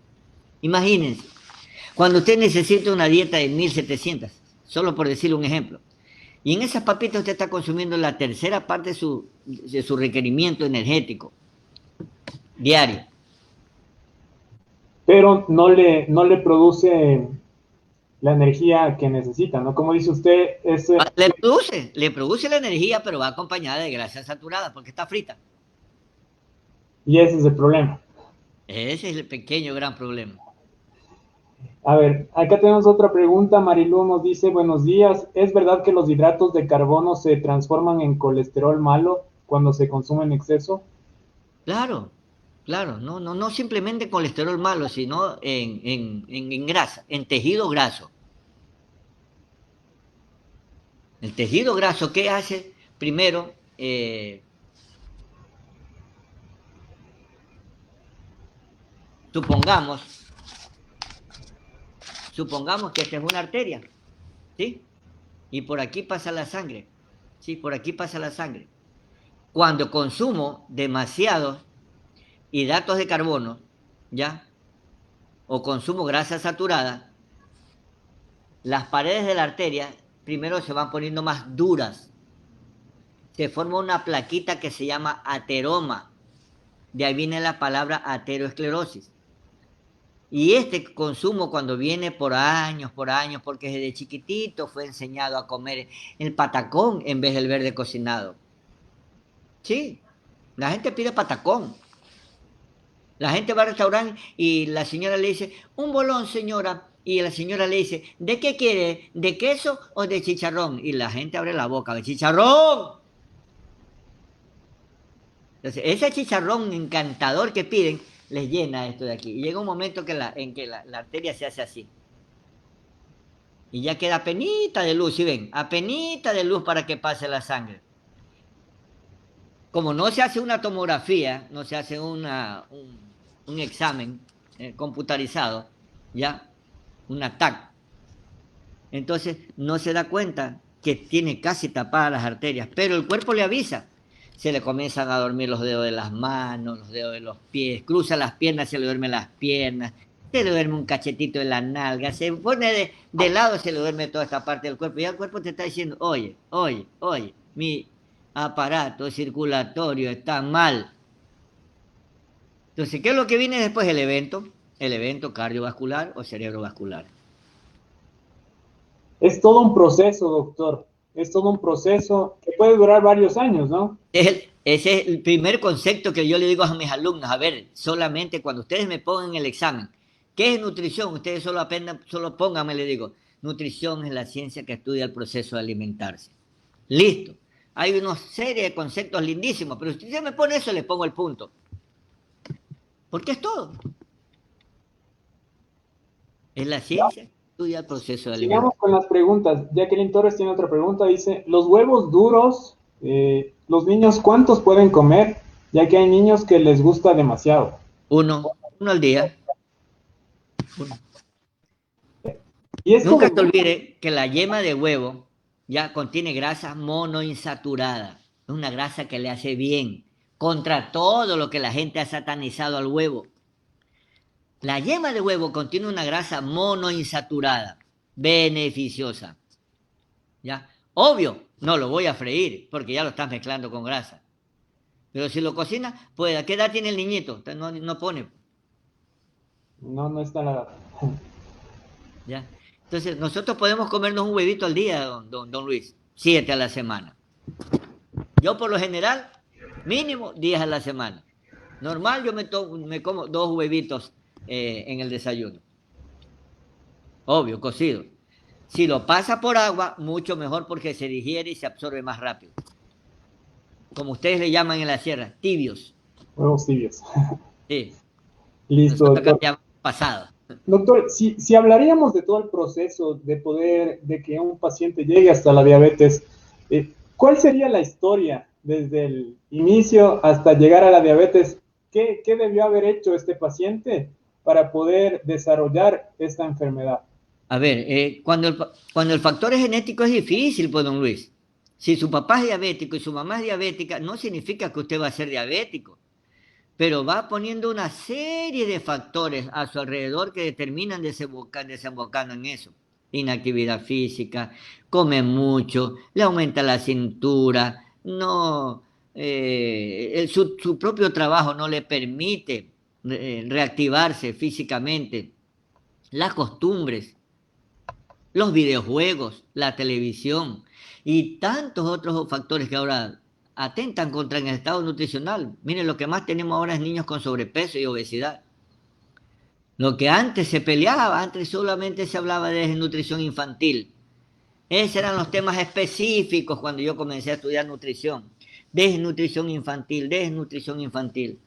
Imagínense, cuando usted necesita una dieta de 1700, solo por decirle un ejemplo, y en esas papitas usted está consumiendo la tercera parte de su requerimiento energético diario. Pero no le produce la energía que necesita, ¿no? Como dice usted, Le produce la energía, pero va acompañada de grasa saturada porque está frita. y ese es el problema. Ese es el pequeño gran problema. A ver, acá tenemos otra pregunta. Marilu nos dice, buenos días, ¿es verdad que los hidratos de carbono se transforman en colesterol malo cuando se consume en exceso? Claro, claro, no simplemente colesterol malo, sino en grasa, en tejido graso. El tejido graso, ¿qué hace? Primero, supongamos que esta es una arteria, ¿sí? Y por aquí pasa la sangre, ¿sí? Por aquí pasa la sangre. Cuando consumo demasiados hidratos de carbono, ¿ya? O consumo grasa saturada, las paredes de la arteria primero se van poniendo más duras. Se forma una plaquita que se llama ateroma. De ahí viene la palabra ateroesclerosis. Y este consumo cuando viene por años, porque desde chiquitito fue enseñado a comer el patacón en vez del verde cocinado. Sí, la gente pide patacón. La gente va al restaurante y la señora le dice, un bolón, señora. Y la señora le dice, ¿de qué quiere? ¿De queso o de chicharrón? Y la gente abre la boca, ¡de chicharrón! Entonces, ese chicharrón encantador que piden, les llena esto de aquí. Y llega un momento en que la arteria se hace así. Y ya queda apenita de luz, ¿sí ven? Apenita de luz para que pase la sangre. Como no se hace una tomografía, no se hace un examen computarizado, ¿ya? Una TAC. Entonces no se da cuenta que tiene casi tapadas las arterias, pero el cuerpo le avisa. se le comienzan a dormir los dedos de las manos, los dedos de los pies, cruza las piernas, se le duermen las piernas, se le duerme un cachetito en la nalga, se pone de lado, se le duerme toda esta parte del cuerpo, y ya el cuerpo te está diciendo, oye, oye, oye, mi aparato circulatorio está mal. Entonces, ¿qué es lo que viene después? El evento cardiovascular o cerebrovascular. Es todo un proceso, doctor. Es todo un proceso que puede durar varios años, ¿no? Ese es el primer concepto que yo le digo a mis alumnos. A ver, solamente cuando ustedes me pongan el examen, ¿qué es nutrición? Ustedes solo aprendan, solo pónganme, le digo, nutrición es la ciencia que estudia el proceso de alimentarse. Listo. Hay una serie de conceptos lindísimos, pero si usted me pone eso, le pongo el punto. Porque es todo. Es la ciencia que estudia el proceso de Sigamos alimentarse. con las preguntas. Jacqueline Torres tiene otra pregunta. Dice, ¿los huevos duros, los niños cuántos pueden comer? Ya que hay niños que les gusta demasiado. Uno al día. Uno. Y esto Nunca de... te olvides que la yema de huevo ya contiene grasa monoinsaturada. Es una grasa que le hace bien contra todo lo que la gente ha satanizado al huevo. La yema de huevo contiene una grasa monoinsaturada, beneficiosa. ¿Ya? Obvio, no lo voy a freír porque ya lo estás mezclando con grasa. Pero si lo cocinas, pues ¿a qué edad tiene el niñito? No pone. No, no está la... ¿Ya? Entonces, nosotros podemos comernos un huevito al día, don Luis, 7 a la semana. Yo por lo general, mínimo 10 a la semana. Normal yo me como 2 huevitos en el desayuno. Obvio, cocido. Si lo pasa por agua, mucho mejor porque se digiere y se absorbe más rápido. Como ustedes le llaman en la sierra, tibios. Huevos tibios. Sí, Listo, nosotros acá doctor. le llamamos pasado. Doctor, si hablaríamos de todo el proceso de que un paciente llegue hasta la diabetes, ¿cuál sería la historia desde el inicio hasta llegar a la diabetes? ¿Qué debió haber hecho este paciente para poder desarrollar esta enfermedad? A ver, cuando el factor es genético es difícil, pues, don Luis. Si su papá es diabético y su mamá es diabética, no significa que usted va a ser diabético, pero va poniendo una serie de factores a su alrededor que determinan desembocando en eso. Inactividad física, come mucho, le aumenta la cintura, no, su propio trabajo no le permite reactivarse físicamente, las costumbres, los videojuegos, la televisión y tantos otros factores que ahora atentan contra el estado nutricional. Miren, lo que más tenemos ahora es niños con sobrepeso y obesidad. Lo que antes se peleaba, antes solamente se hablaba de desnutrición infantil. Esos eran los temas específicos cuando yo comencé a estudiar nutrición. Desnutrición infantil, desnutrición infantil.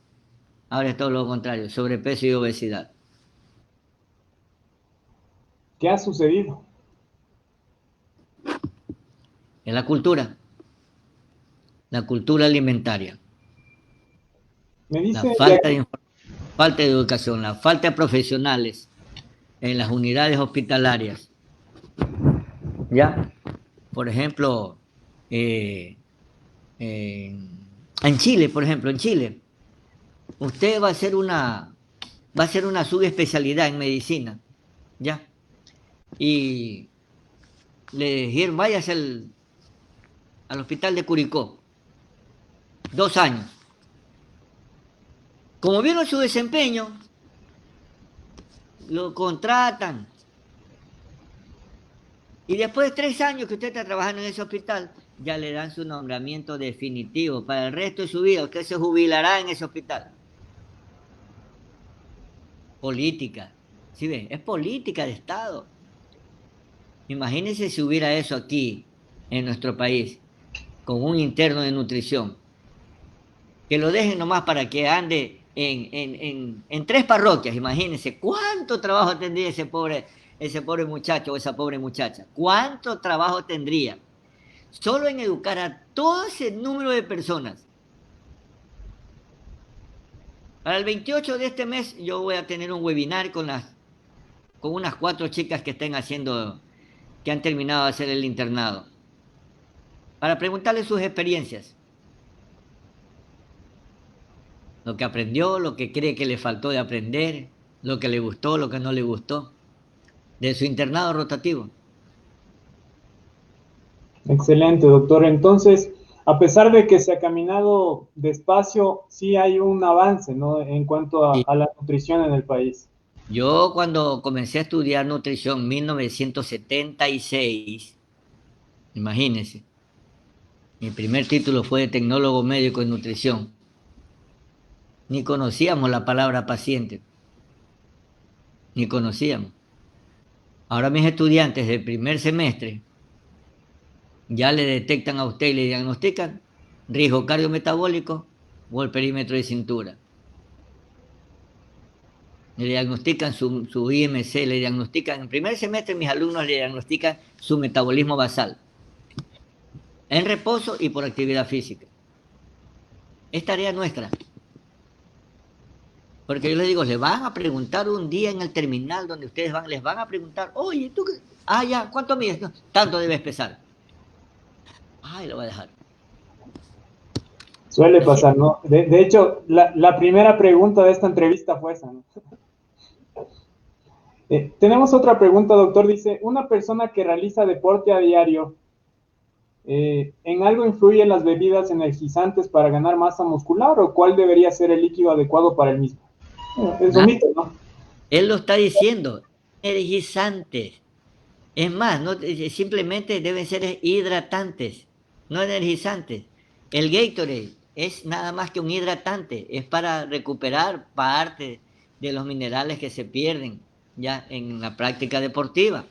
Ahora es todo lo contrario, sobrepeso y obesidad. ¿Qué ha sucedido? Es la cultura alimentaria, Me la dice, falta de educación, la falta de profesionales en las unidades hospitalarias. ¿Ya? Por ejemplo, en Chile, por ejemplo, en Chile, usted va a hacer una subespecialidad en medicina, ¿ya? Y le dijeron, váyase al hospital de Curicó, 2 años. Como vieron su desempeño, lo contratan. Y después de 3 años que usted está trabajando en ese hospital, ya le dan su nombramiento definitivo. Para el resto de su vida, usted se jubilará en ese hospital. Política. ¿Sí ve? Es política de Estado. Imagínense si hubiera eso aquí, en nuestro país, con un interno de nutrición. Que lo dejen nomás para que ande en 3 parroquias. Imagínense cuánto trabajo tendría ese pobre muchacho o esa pobre muchacha. ¿Cuánto trabajo tendría? Solo en educar a todo ese número de personas. Para el 28 de este mes yo voy a tener un webinar con unas 4 chicas que que han terminado de hacer el internado, para preguntarles sus experiencias. lo que aprendió, lo que cree que le faltó de aprender, lo que le gustó, lo que no le gustó, de su internado rotativo. Excelente, doctor. Entonces, a pesar de que se ha caminado despacio, sí hay un avance, ¿no? En cuanto Y a la nutrición en el país. yo cuando comencé a estudiar nutrición en 1976, imagínense, mi primer título fue de tecnólogo médico en nutrición. Ni conocíamos la palabra paciente, ni conocíamos. Ahora mis estudiantes del primer semestre ya le detectan a usted y le diagnostican riesgo cardiometabólico o el perímetro de cintura. Le diagnostican su IMC, le diagnostican, en primer semestre mis alumnos le diagnostican su metabolismo basal, en reposo y por actividad física. Es tarea nuestra. Porque yo les digo, les van a preguntar un día en el terminal donde ustedes van, les van a preguntar, oye, ¿tú qué? Ah, ya, ¿cuánto mides? No, tanto debes pesar. Ay, lo voy a dejar. Suele Así. pasar, ¿no? De hecho, la primera pregunta de esta entrevista fue esa, ¿no? Tenemos otra pregunta, doctor. Dice, una persona que realiza deporte a diario, ¿en algo influyen las bebidas energizantes para ganar masa muscular o cuál debería ser el líquido adecuado para el mismo? Es un Nada, mito, ¿no? él lo está diciendo, energizantes. Es más, no, simplemente deben ser hidratantes, no energizantes. El Gatorade es nada más que un hidratante, es para recuperar parte de los minerales que se pierden ya en la práctica deportiva.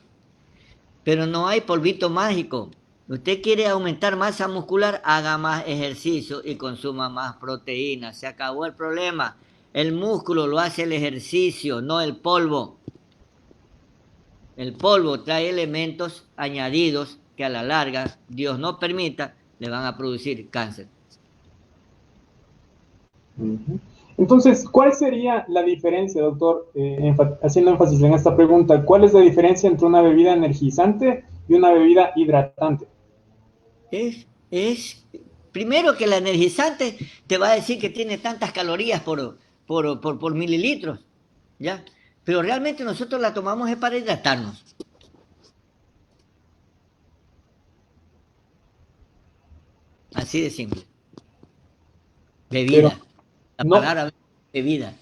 Pero no hay polvito mágico. Usted quiere aumentar masa muscular, haga más ejercicio y consuma más proteína. Se acabó el problema. El músculo lo hace el ejercicio, no el polvo. El polvo trae elementos añadidos que a la larga, Dios no permita, le van a producir cáncer. Entonces, ¿cuál sería la diferencia, doctor? Haciendo énfasis en esta pregunta, ¿cuál es la diferencia entre una bebida energizante y una bebida hidratante? Es primero que la energizante te va a decir que tiene tantas calorías por mililitros, ¿ya? Pero realmente nosotros la tomamos es para hidratarnos. Así de simple. Pero Bebida. La no, palabra bebida.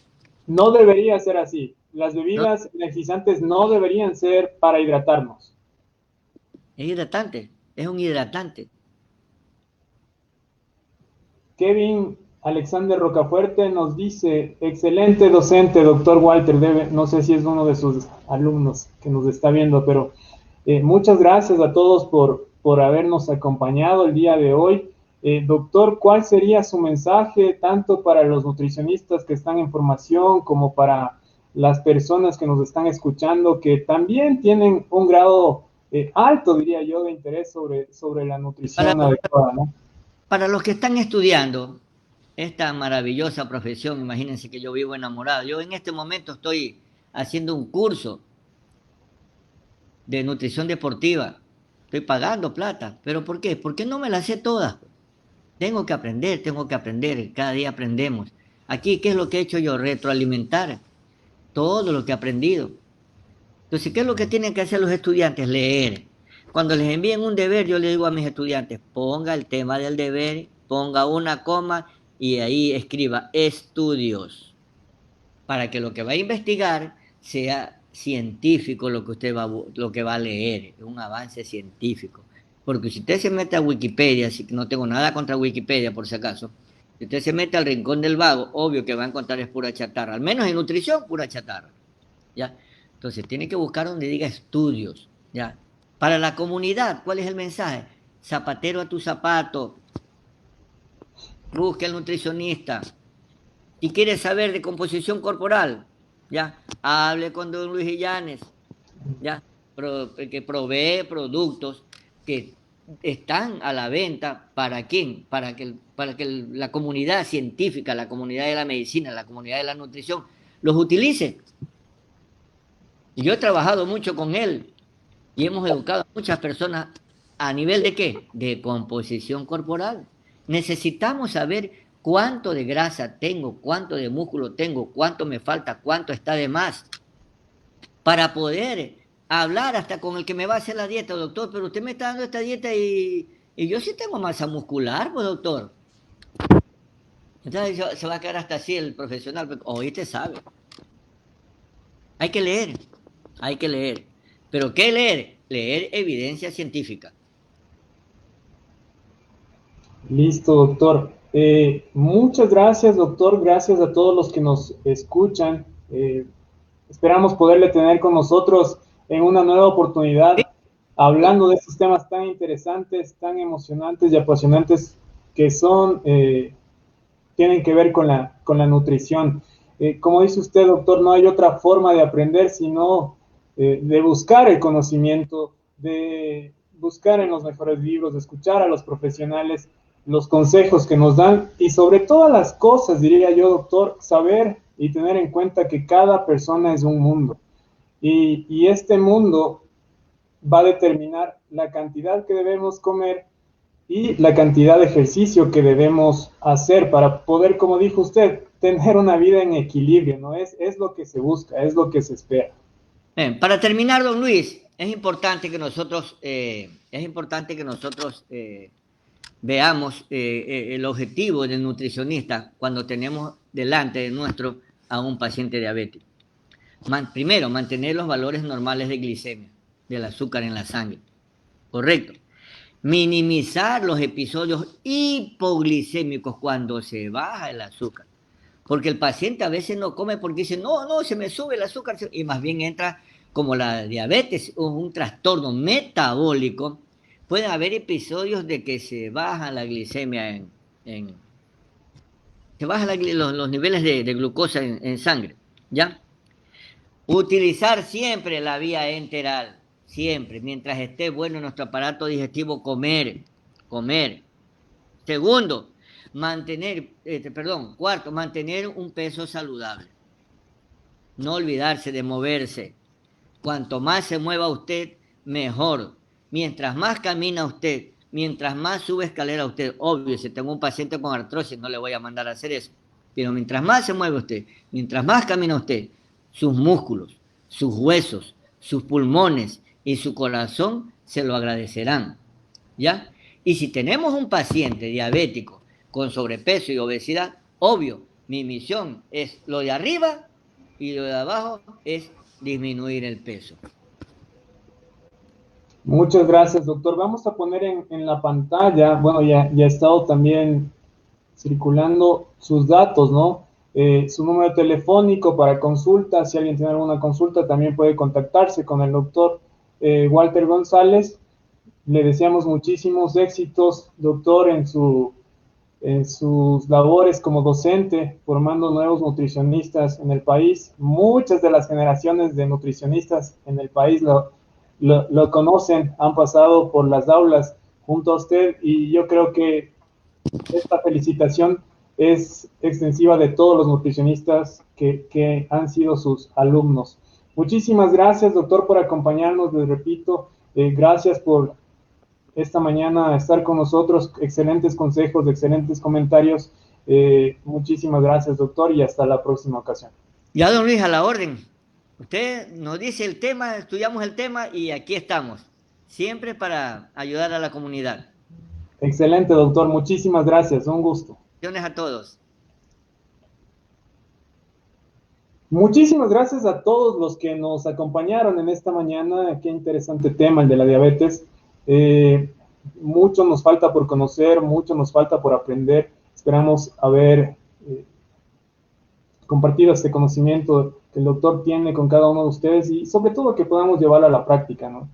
no debería ser así. Las No, bebidas energizantes no deberían ser para hidratarnos. es hidratante. Es un hidratante. Kevin Alexander Rocafuerte nos dice, excelente docente, doctor Walter, no sé si es uno de sus alumnos que nos está viendo, pero muchas gracias a todos por habernos acompañado el día de hoy. Doctor, ¿cuál sería su mensaje tanto para los nutricionistas que están en formación como para las personas que nos están escuchando que también tienen un grado alto, diría yo, de interés sobre la Para, nutrición adecuada, ¿no? para los que están estudiando esta maravillosa profesión, imagínense que yo vivo enamorado. Yo en este momento estoy haciendo un curso de nutrición deportiva. Estoy pagando plata. ¿Pero por qué? Porque no me las sé todas. Tengo que aprender. Cada día aprendemos. Aquí, ¿qué es lo que he hecho yo? Retroalimentar todo lo que he aprendido. Entonces, ¿qué es lo que tienen que hacer los estudiantes? Leer. Cuando les envíen un deber, yo les digo a mis estudiantes, ponga el tema del deber, ponga una coma y ahí escriba estudios, para que lo que va a investigar sea científico lo que usted lo que va a leer, un avance científico. Porque si usted se mete a Wikipedia, así que no tengo nada contra Wikipedia por si acaso, si usted se mete al rincón del vago, obvio que va a encontrar es pura chatarra, al menos en nutrición, pura chatarra. ¿Ya? Entonces, tiene que buscar donde diga estudios, ¿ya? Para la comunidad, ¿cuál es el mensaje? Zapatero a tu zapato, busque al nutricionista. Si quiere saber de composición corporal, ¿ya? Hable con don Luis Illanes, ¿ya? Que provee productos que están a la venta, ¿para quién? Para que la comunidad científica, la comunidad de la medicina, la comunidad de la nutrición, los utilice. Y yo he trabajado mucho con él y hemos educado a muchas personas a nivel de qué? De composición corporal. Necesitamos saber cuánto de grasa tengo, cuánto de músculo tengo, cuánto me falta, cuánto está de más, para poder hablar hasta con el que me va a hacer la dieta, doctor, pero usted me está dando esta dieta y yo sí tengo masa muscular, pues doctor. Entonces se va a quedar hasta así el profesional, porque, oíste, sabe. Hay que leer, hay que leer. ¿Pero qué leer? Leer evidencia científica. Listo, doctor. Muchas gracias, doctor. Gracias a todos los que nos escuchan. Esperamos poderle tener con nosotros en una nueva ¿Sí? oportunidad, hablando de estos temas tan interesantes, tan emocionantes y apasionantes que son, tienen que ver con la nutrición. Como dice usted, doctor, no hay otra forma de aprender sino de buscar el conocimiento, de buscar en los mejores libros, de escuchar a los profesionales los consejos que nos dan y sobre todas las cosas, diría yo, doctor, saber y tener en cuenta que cada persona es un mundo y este mundo va a determinar la cantidad que debemos comer y la cantidad de ejercicio que debemos hacer para poder, como dijo usted, tener una vida en equilibrio, ¿no? Es lo que se busca, es lo que se espera. Para terminar, don Luis, es importante que nosotros veamos el objetivo del nutricionista cuando tenemos delante de nuestro a un paciente diabético. Primero, mantener los valores normales de glicemia, del azúcar en la sangre. Correcto. Minimizar los episodios hipoglicémicos cuando se baja el azúcar. Porque el paciente a veces no come porque dice, no, no, se me sube el azúcar. Y más bien entra como la diabetes o un trastorno metabólico. Puede haber episodios de que se baja la glicemia se bajan los niveles de glucosa en sangre. ¿Ya? Utilizar siempre la vía enteral, siempre, mientras esté bueno nuestro aparato digestivo, comer. Segundo, cuarto, mantener un peso saludable. No olvidarse de moverse. Cuanto más se mueva usted, mejor. Mientras más camina usted, mientras más sube escalera usted, obvio, si tengo un paciente con artrosis no le voy a mandar a hacer eso. Pero mientras más se mueve usted, mientras más camina usted, sus músculos, sus huesos, sus pulmones y su corazón se lo agradecerán. ¿Ya? Y si tenemos un paciente diabético con sobrepeso y obesidad, obvio, mi misión es lo de arriba y lo de abajo es disminuir el peso. Muchas gracias, doctor. Vamos a poner en la pantalla, bueno, ya ha estado también circulando sus datos, ¿no? Su número telefónico para consulta, si alguien tiene alguna consulta también puede contactarse con el doctor Walter González. Le deseamos muchísimos éxitos, doctor, en sus labores como docente, formando nuevos nutricionistas en el país. Muchas de las generaciones de nutricionistas en el país lo conocen, han pasado por las aulas junto a usted y yo creo que esta felicitación es extensiva de todos los nutricionistas que han sido sus alumnos. Muchísimas gracias, doctor, por acompañarnos. Les repito, gracias por esta mañana estar con nosotros. Excelentes consejos, excelentes comentarios. Muchísimas gracias, doctor, y hasta la próxima ocasión. Ya, don Luis, a la orden. Usted nos dice el tema, estudiamos el tema y aquí estamos. Siempre para ayudar a la comunidad. Excelente, doctor. Muchísimas gracias. Un gusto. Bendiciones a todos. Muchísimas gracias a todos los que nos acompañaron en esta mañana. Qué interesante tema el de la diabetes. Mucho nos falta por conocer, mucho nos falta por aprender. Esperamos haber compartido este conocimiento que el doctor tiene con cada uno de ustedes y sobre todo que podamos llevarlo a la práctica, ¿no?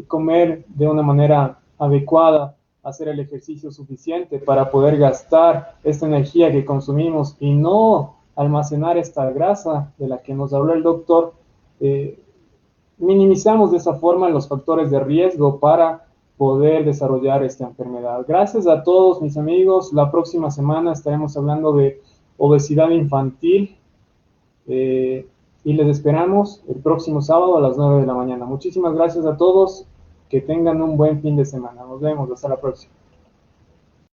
Comer de una manera adecuada, hacer el ejercicio suficiente para poder gastar esta energía que consumimos y no almacenar esta grasa de la que nos habló el doctor. Minimizamos de esa forma los factores de riesgo para poder desarrollar esta enfermedad. Gracias a todos mis amigos. La próxima semana estaremos hablando de obesidad infantil y les esperamos el próximo sábado a las 9 de la mañana. Muchísimas gracias a todos. Que tengan un buen fin de semana. Nos vemos. Hasta la próxima.